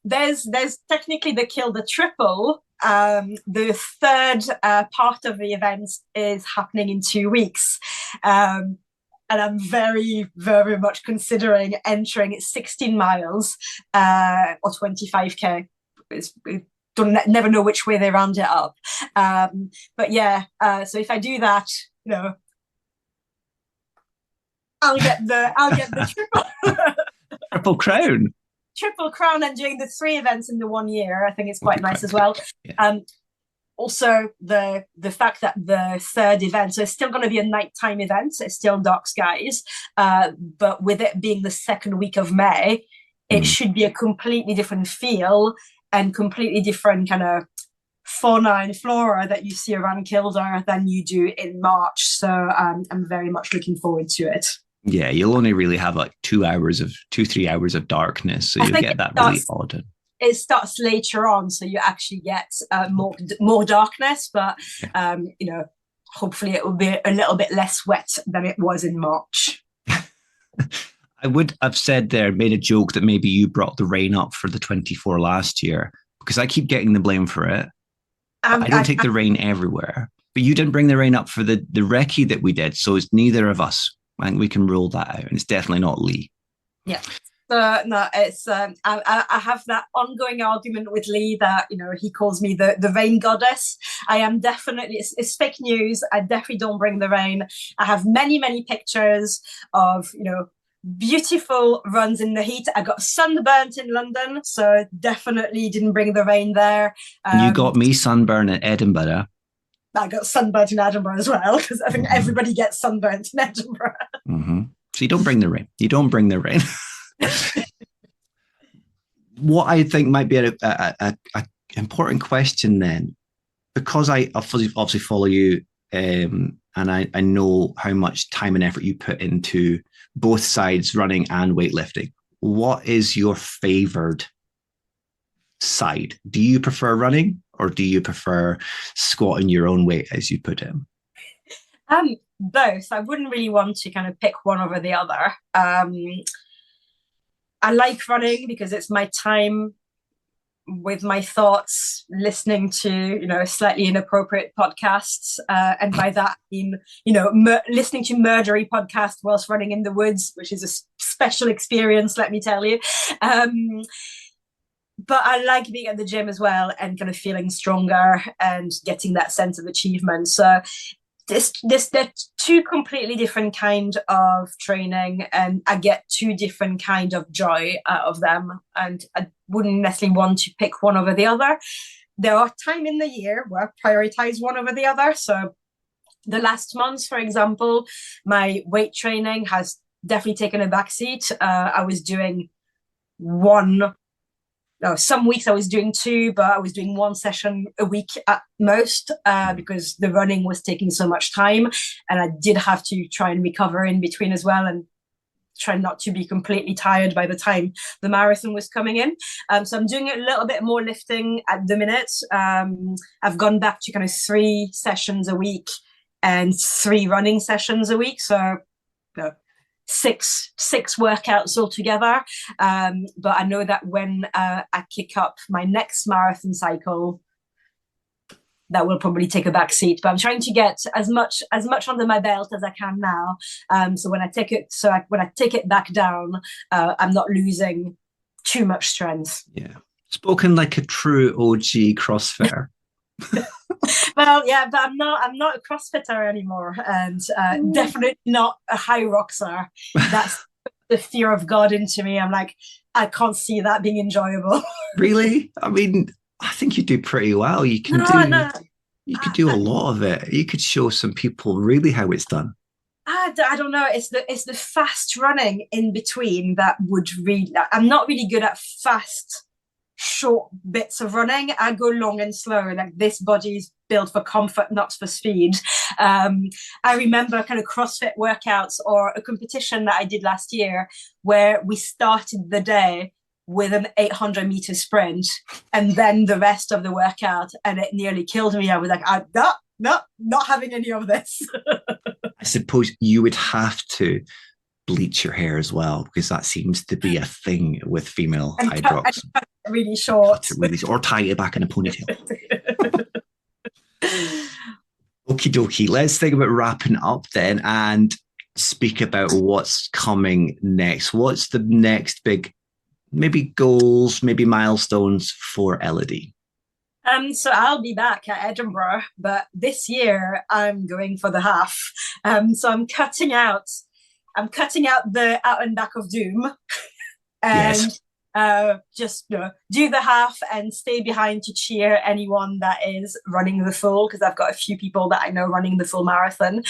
There's technically the Kildare triple. The third part of the event is happening in 2 weeks. And I'm very, very much considering entering 16 miles or 25k. Never know which way they round it up, but yeah. So if I do that, I'll get the triple crown. Triple crown, and doing the 3 events in the 1 year, I think it's quite nice as well. Yeah. Also, the fact that the third event, so it's still going to be a nighttime event, it's still dark skies, but with it being the second week of May, it should be a completely different feel and completely different kind of fauna and flora that you see around Kildare than you do in March. So I'm very much looking forward to it. Yeah, you'll only really have like 3 hours of darkness, so you'll get that really odd. It starts later on, so you actually get more darkness, but hopefully it will be a little bit less wet than it was in March. I would have made a joke that maybe you brought the rain up for the 24 last year, because I keep getting the blame for it. I don't take the rain everywhere. But you didn't bring the rain up for the recce that we did, so it's neither of us. I think we can rule that out, and it's definitely not Lee. Yeah. No, it's I have that ongoing argument with Lee that, you know, he calls me the rain goddess. I am definitely, it's fake news. I definitely don't bring the rain. I have many pictures of, you know, beautiful runs in the heat. I got sunburnt in London, so definitely didn't bring the rain there. You got me sunburned at Edinburgh. I got sunburnt in Edinburgh as well, because I think everybody gets sunburnt in Edinburgh. Mm-hmm. So you don't bring the rain. You don't bring the rain. What I think might be a important question then, because I obviously follow you, and I know how much time and effort you put into both sides, running and weightlifting. What is your favored side? Do you prefer running, or do you prefer squatting your own weight, as you put it? Both. I wouldn't really want to kind of pick one over the other. I like running because it's my time with my thoughts, listening to, you know, slightly inappropriate podcasts. And by that, I mean, you know, listening to murdery podcasts whilst running in the woods, which is a special experience, let me tell you. But I like being at the gym as well and kind of feeling stronger and getting that sense of achievement. So they're two completely different kind of training, and I get two different kind of joy out of them, and I wouldn't necessarily want to pick one over the other. There are times in the year where I prioritize one over the other. So the last months, for example, my weight training has definitely taken a backseat. I was doing some weeks I was doing two, but I was doing one session a week at most, because the running was taking so much time, and I did have to try and recover in between as well, and try not to be completely tired by the time the marathon was coming in. So I'm doing a little bit more lifting at the minute. I've gone back to kind of 3 sessions a week and 3 running sessions a week. So, you know, six workouts altogether. But I know that when I kick up my next marathon cycle, that will probably take a back seat. But I'm trying to get as much under my belt as I can now. So when I take it back down, I'm not losing too much strength. Yeah, spoken like a true OG CrossFitter. Well, yeah, but I'm not a CrossFitter anymore, and definitely not a high roxer. That's the fear of God into me. I'm like, I can't see that being enjoyable. Really? I mean, I think you do pretty well. You can you could do a lot of it. You could show some people really how it's done. I don't know. It's the fast running in between that would really. I'm not really good at fast, short bits of running. I go long and slow. Like, this body is built for comfort, not for speed. I remember kind of CrossFit workouts or a competition that I did last year where we started the day with an 800-meter sprint and then the rest of the workout, and it nearly killed me. I was like, not having any of this. I suppose you would have to bleach your hair as well, because that seems to be a thing with female hydrox. Really short. Or tie it back in a ponytail. Okie dokie. Let's think about wrapping up then and speak about what's coming next. What's the next big, maybe goals, maybe milestones for Elodie? So I'll be back at Edinburgh, but this year I'm going for the half. So I'm cutting out the out and back of doom, and just, you know, do the half and stay behind to cheer anyone that is running the full, because I've got a few people that I know running the full marathon.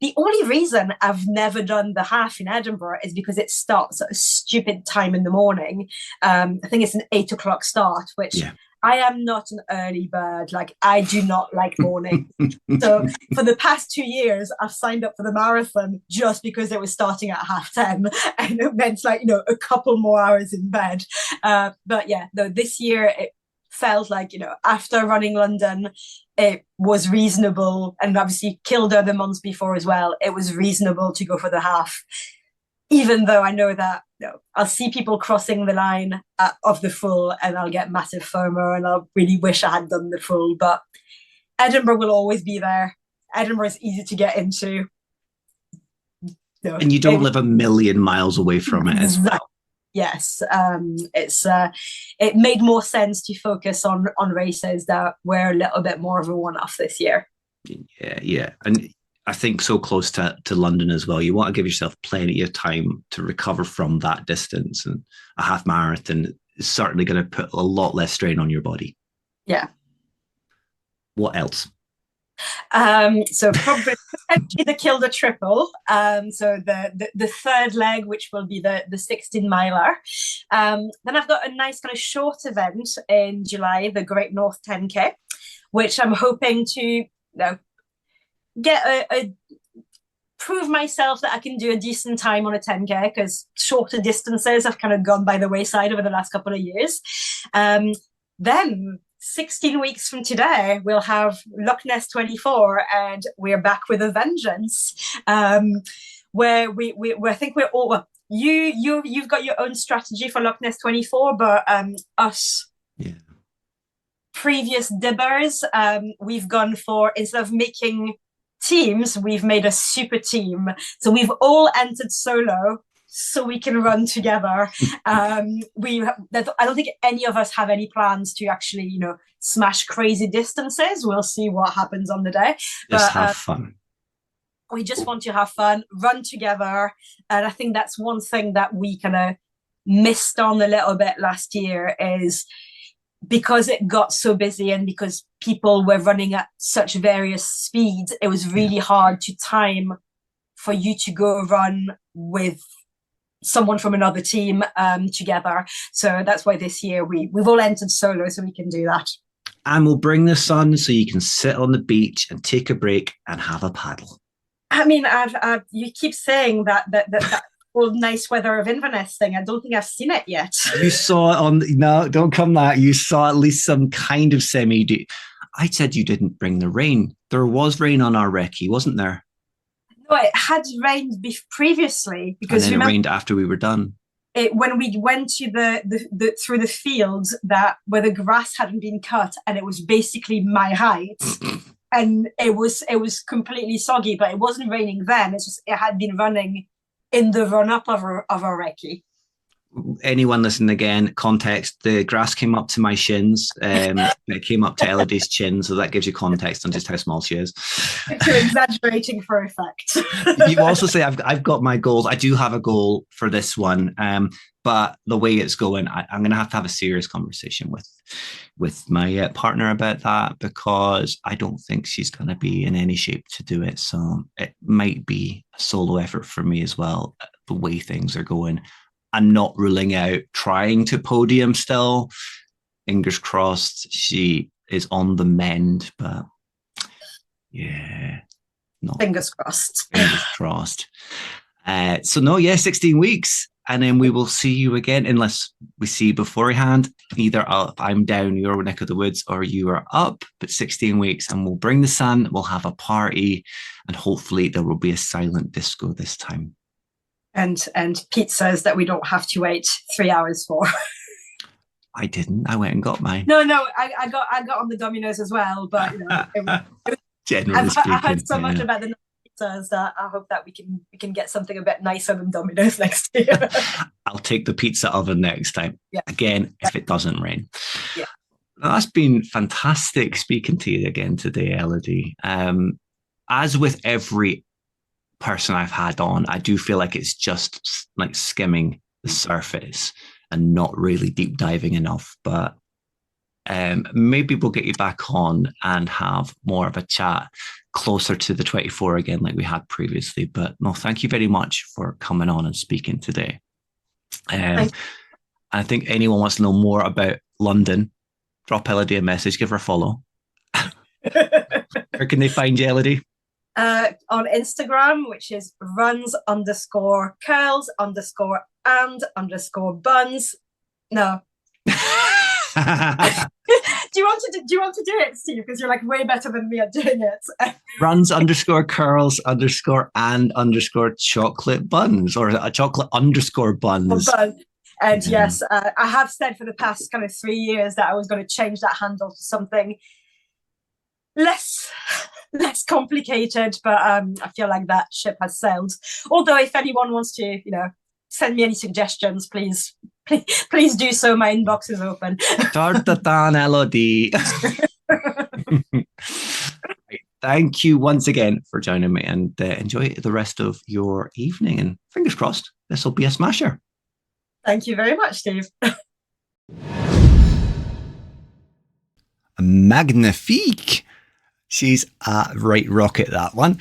The only reason I've never done the half in Edinburgh is because it starts at a stupid time in the morning. I think it's an 8 o'clock start, which I am not an early bird. Like, I do not like morning. So for the past 2 years, I've signed up for the marathon just because it was starting at 10:30, and it meant, like, you know, a couple more hours in bed. But yeah, no, this year it felt like, you know, after running London, it was reasonable, and obviously Kildare the months before as well, it was reasonable to go for the half, even though I know that, you know, I'll see people crossing the line of the full and I'll get massive FOMO and I'll really wish I had done the full. But Edinburgh will always be there. Edinburgh is easy to get into. No, and you don't live a million miles away from it as well. Yes, it made more sense to focus on races that were a little bit more of a one-off this year. Yeah, and I think so close to London as well. You want to give yourself plenty of time to recover from that distance, and a half marathon is certainly going to put a lot less strain on your body. Yeah. What else? So probably potentially the Kilda Triple. So the third leg, which will be the 16 miler. Then I've got a nice kind of short event in July, the Great North 10K, which I'm hoping to get prove myself that I can do a decent time on a 10K, because shorter distances have kind of gone by the wayside over the last couple of years. Then 16 weeks from today, we'll have Loch Ness 24, and we're back with a vengeance. Where I think we're all, well, you've got your own strategy for Loch Ness 24, but us previous dibbers, we've gone for, instead of making teams, we've made a super team. So we've all entered solo so we can run together. I don't think any of us have any plans to actually, smash crazy distances. We'll see what happens on the day. Just have fun. We just want to have fun, run together. And I think that's one thing that we kind of missed on a little bit last year, is because it got so busy and because people were running at such various speeds, it was really hard to time for you to go run with someone from another team together. So that's why this year we've all entered solo so we can do that. And we'll bring the sun so you can sit on the beach and take a break and have a paddle. I mean, you keep saying that whole nice weather of Inverness thing. I don't think I've seen it yet. You saw it no, don't come that. You saw at least some kind of I said you didn't bring the rain. There was rain on our recce, wasn't there? No, it had rained previously, because and then it rained after we were done. When we went to the through the fields where the grass hadn't been cut, and it was basically my height, and it was completely soggy, but it wasn't raining then. It's just it had been running in the run up of our recce. Anyone listening again, context, the grass came up to my shins. It came up to Elodie's chin, so that gives you context on just how small she is. You're exaggerating for effect. You also say I've got my goals. I do have a goal for this one, but the way it's going, I'm going to have a serious conversation with my partner about that, because I don't think she's going to be in any shape to do it. So it might be a solo effort for me as well, the way things are going. I'm not ruling out trying to podium still. Fingers crossed she is on the mend, but fingers crossed. Fingers crossed. 16 weeks. And then we will see you again, unless we see beforehand. Either I'm down your neck of the woods or you are up, but 16 weeks, and we'll bring the sun, we'll have a party, and hopefully there will be a silent disco this time. And pizzas that we don't have to wait 3 hours for. I didn't. I went and got mine. No, I got on the Domino's as well, but generally speaking, I heard so much about the pizzas that I hope that we can get something a bit nicer than Domino's next year. I'll take the pizza oven next time. Yeah. Again, if it doesn't rain. Yeah. That's been fantastic speaking to you again today, Elodie. As with every person I've had on, I do feel like it's just like skimming the surface and not really deep diving enough, but maybe we'll get you back on and have more of a chat closer to the 24 again like we had previously. But no, thank you very much for coming on and speaking today. I think anyone wants to know more about London, drop Elodie a message, give her a follow. Where can they find you, Elodie? On Instagram, which is runs_curls_and_buns. No. Do you want to do it, Steve? Because you're like way better than me at doing it. runs_curls_and_chocolate buns, or a chocolate_buns. And yes, I have said for the past kind of 3 years that I was going to change that handle to something less less complicated, but I feel like that ship has sailed. Although if anyone wants to, send me any suggestions, please do so. My inbox is open. Tartatan Elodie. Thank you once again for joining me, and enjoy the rest of your evening, and fingers crossed this will be a smasher. Thank you very much, Steve. Magnifique. She's a right rocket, that one.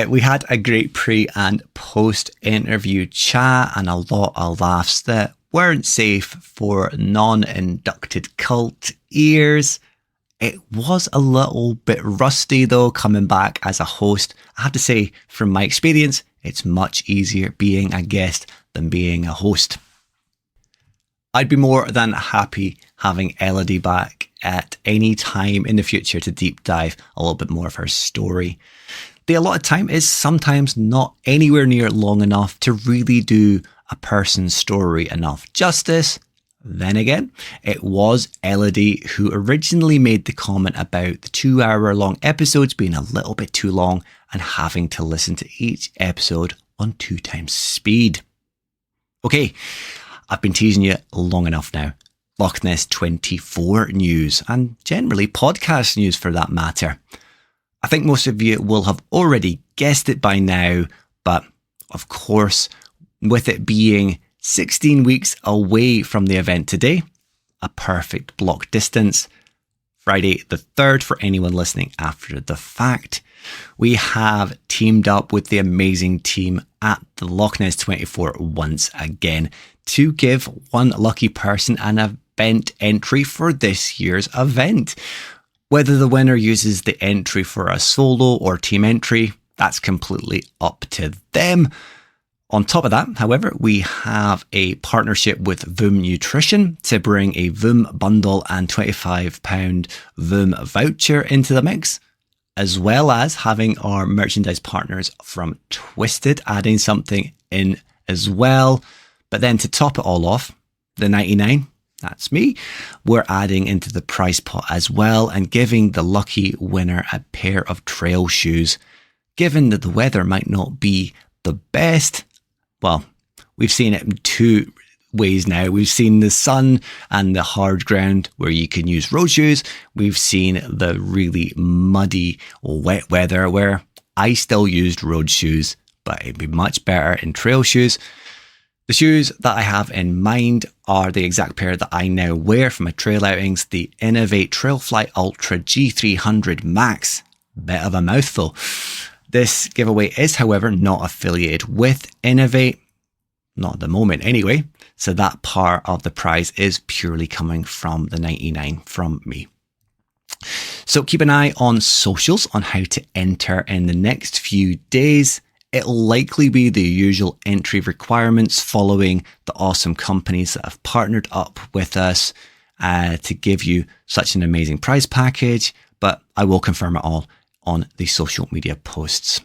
We had a great pre and post interview chat and a lot of laughs that weren't safe for non-inducted cult ears. It was a little bit rusty though, coming back as a host. I have to say, from my experience, it's much easier being a guest than being a host. I'd be more than happy having Elodie back at any time in the future to deep dive a little bit more of her story. The allotted time is sometimes not anywhere near long enough to really do a person's story enough justice. Then again, it was Elodie who originally made the comment about the 2-hour-long episodes being a little bit too long and having to listen to each episode on 2 times speed. Okay, I've been teasing you long enough now. Loch Ness 24 news, and generally podcast news for that matter. I think most of you will have already guessed it by now, but of course, with it being 16 weeks away from the event today, a perfect block distance, Friday the 3rd for anyone listening after the fact, we have teamed up with the amazing team at the Loch Ness 24 once again to give one lucky person an event entry for this year's event. Whether the winner uses the entry for a solo or team entry, that's completely up to them. On top of that, however, we have a partnership with Voom Nutrition to bring a Voom bundle and £25 Voom voucher into the mix, as well as having our merchandise partners from Twisted adding something in as well. But then to top it all off, the 99, that's me, we're adding into the price pot as well and giving the lucky winner a pair of trail shoes. Given that the weather might not be the best, well, we've seen it in 2 ways now. We've seen the sun and the hard ground where you can use road shoes. We've seen the really muddy, wet weather where I still used road shoes, but it'd be much better in trail shoes. The shoes that I have in mind are the exact pair that I now wear for my trail outings, the Innovate Trailfly Ultra G300 Max. Bit of a mouthful. This giveaway is, however, not affiliated with Innovate. Not at the moment anyway. So that part of the prize is purely coming from the 99 from me. So keep an eye on socials on how to enter in the next few days. It'll likely be the usual entry requirements following the awesome companies that have partnered up with us to give you such an amazing prize package, but I will confirm it all on the social media posts.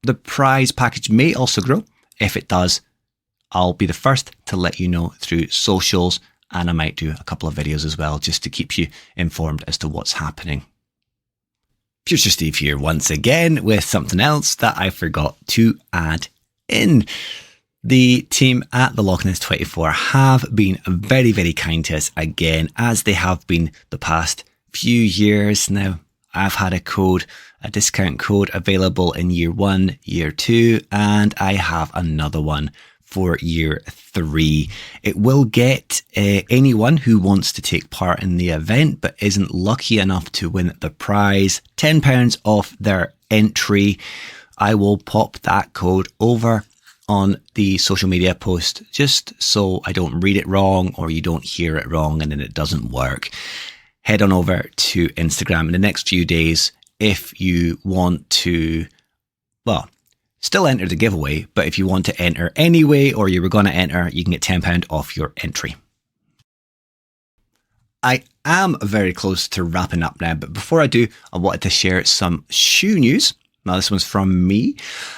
The prize package may also grow. If it does, I'll be the first to let you know through socials, and I might do a couple of videos as well just to keep you informed as to what's happening. Future Steve here once again with something else that I forgot to add in. The team at the Loch Ness 24 have been very, very kind to us again, as they have been the past few years now. I've had a discount code available in year 1, year 2, and I have another one for year 3. It will get anyone who wants to take part in the event but isn't lucky enough to win the prize £10 off their entry. I will pop that code over on the social media post just so I don't read it wrong or you don't hear it wrong and then it doesn't work. Head on over to Instagram in the next few days if you want to, well, still enter the giveaway, but if you want to enter anyway, or you were going to enter, you can get £10 off your entry. I am very close to wrapping up now, but before I do, I wanted to share some shoe news. Now, this one's from me.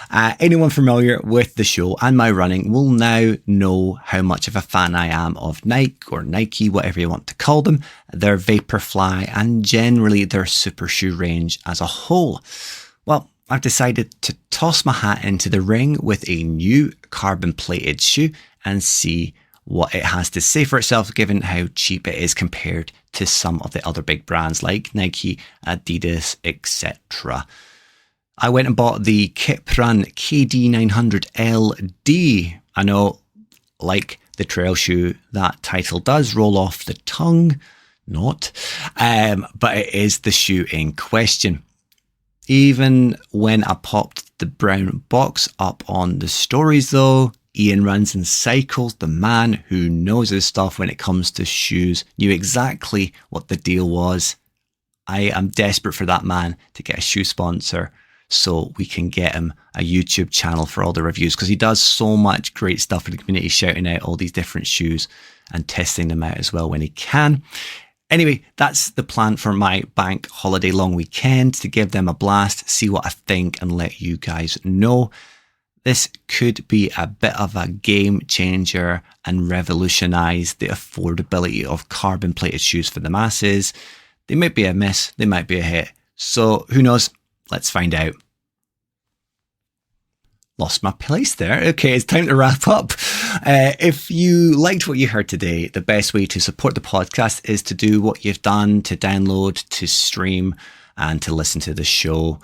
Anyone familiar with the show and my running will now know how much of a fan I am of Nike or Nike, whatever you want to call them, their Vaporfly and generally their super shoe range as a whole. Well, I've decided to toss my hat into the ring with a new carbon plated shoe and see what it has to say for itself, given how cheap it is compared to some of the other big brands like Nike, Adidas, etc. I went and bought the Kiprun KD900LD. I know, like the trail shoe, that title does roll off the tongue, but it is the shoe in question. Even when I popped the brown box up on the stories though, Ian Runs and Cycles, the man who knows his stuff when it comes to shoes, knew exactly what the deal was. I am desperate for that man to get a shoe sponsor so we can get him a YouTube channel for all the reviews, because he does so much great stuff in the community, shouting out all these different shoes and testing them out as well when he can. Anyway, that's the plan for my bank holiday long weekend, to give them a blast, see what I think and let you guys know. This could be a bit of a game changer and revolutionise the affordability of carbon plated shoes for the masses. They might be a miss, they might be a hit. So who knows? Let's find out. Lost my place there. Okay, it's time to wrap up. If you liked what you heard today, the best way to support the podcast is to do what you've done, to download, to stream, and to listen to the show.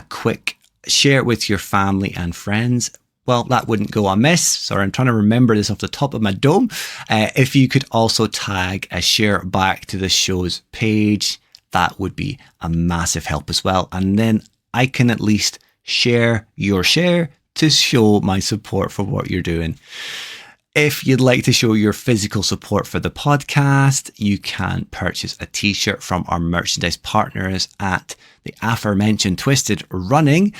Quick share it with your family and friends. Well, that wouldn't go amiss. Sorry, I'm trying to remember this off the top of my dome. If you could also tag a share back to the show's page, that would be a massive help as well. And then I can at least share your share to show my support for what you're doing. If you'd like to show your physical support for the podcast, you can purchase a t-shirt from our merchandise partners at the aforementioned Twisted Running.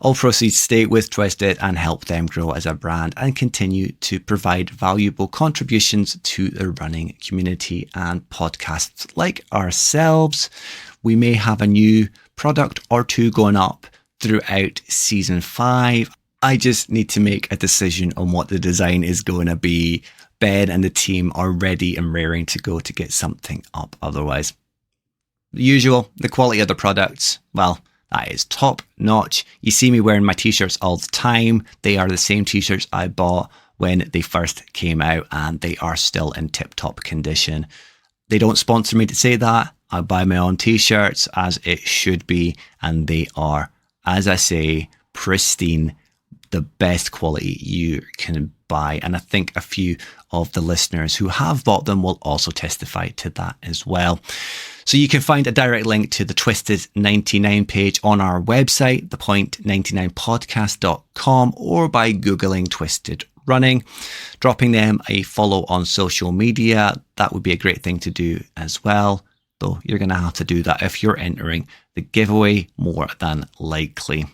All proceeds stay with Twisted and help them grow as a brand and continue to provide valuable contributions to the running community and podcasts like ourselves. We may have a new product or two going up throughout season 5. I just need to make a decision on what the design is going to be. Ben and the team are ready and raring to go to get something up otherwise. The usual, the quality of the products, well, that is top notch. You see me wearing my t-shirts all the time. They are the same t-shirts I bought when they first came out and they are still in tip-top condition. They don't sponsor me to say that. I buy my own t-shirts as it should be, and they are, as I say, pristine, the best quality you can buy. And I think a few of the listeners who have bought them will also testify to that as well. So you can find a direct link to the Twisted 99 page on our website, thepoint99podcast.com, or by Googling Twisted Running, dropping them a follow on social media. That would be a great thing to do as well, though you're going to have to do that if you're entering the giveaway, more than likely.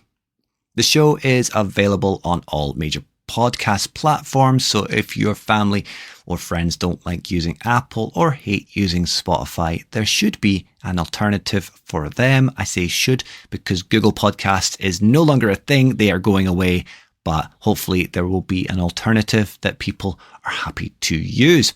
The show is available on all major podcast platforms, so if your family or friends don't like using Apple or hate using Spotify, there should be an alternative for them. I say should because Google Podcasts is no longer a thing. They are going away, but hopefully there will be an alternative that people are happy to use.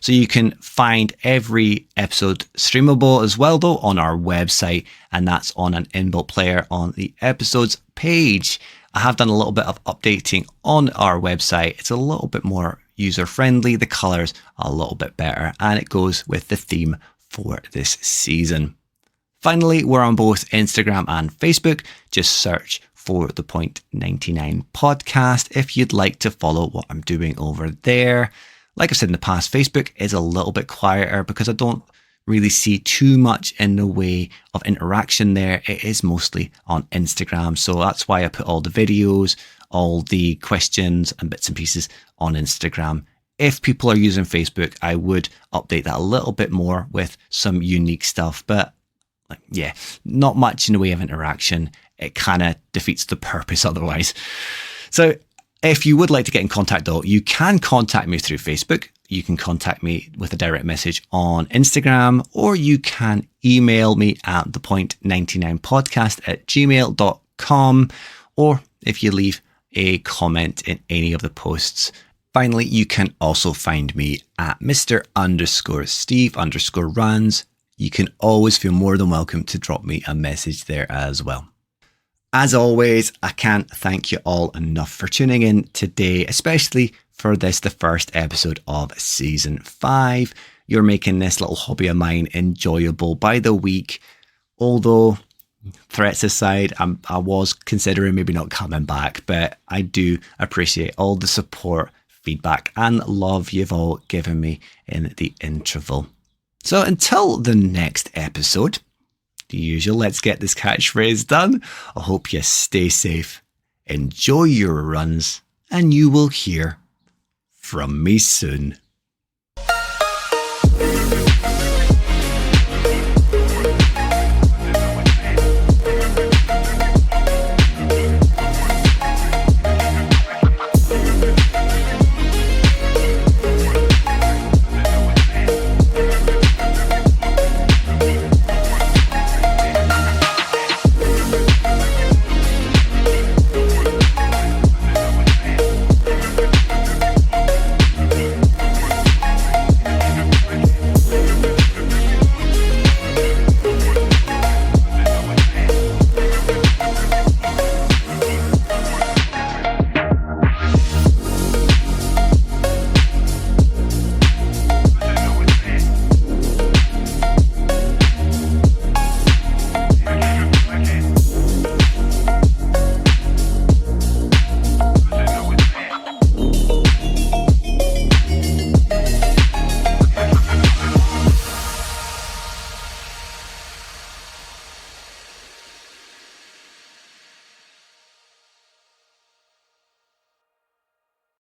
So you can find every episode streamable as well, though, on our website, and that's on an inbuilt player on the episodes page. I have done a little bit of updating on our website. It's a little bit more user-friendly. The colors are a little bit better, and it goes with the theme for this season. Finally, we're on both Instagram and Facebook. Just search for the Point 99 podcast if you'd like to follow what I'm doing over there. Like I've said in the past, Facebook is a little bit quieter because I don't really see too much in the way of interaction there. It is mostly on Instagram, so that's why I put all the videos, all the questions and bits and pieces on Instagram. If people are using Facebook, I would update that a little bit more with some unique stuff, but yeah, not much in the way of interaction. It kind of defeats the purpose otherwise. So if you would like to get in contact though, you can contact me through Facebook. You can contact me with a direct message on Instagram, or you can email me at thepoint99podcast@gmail.com. mrsteve@gmail.com, or if you leave a comment in any of the posts. Finally, you can also find me at Mr_Steve_runs. You can always feel more than welcome to drop me a message there as well. As always, I can't thank you all enough for tuning in today, especially for this, the first episode of season 5. You're making this little hobby of mine enjoyable by the week. Although, threats aside, I was considering maybe not coming back, but I do appreciate all the support, feedback and love you've all given me in the interval. So until the next episode, the usual let's get this catchphrase done. I hope you stay safe, enjoy your runs, and you will hear from me soon.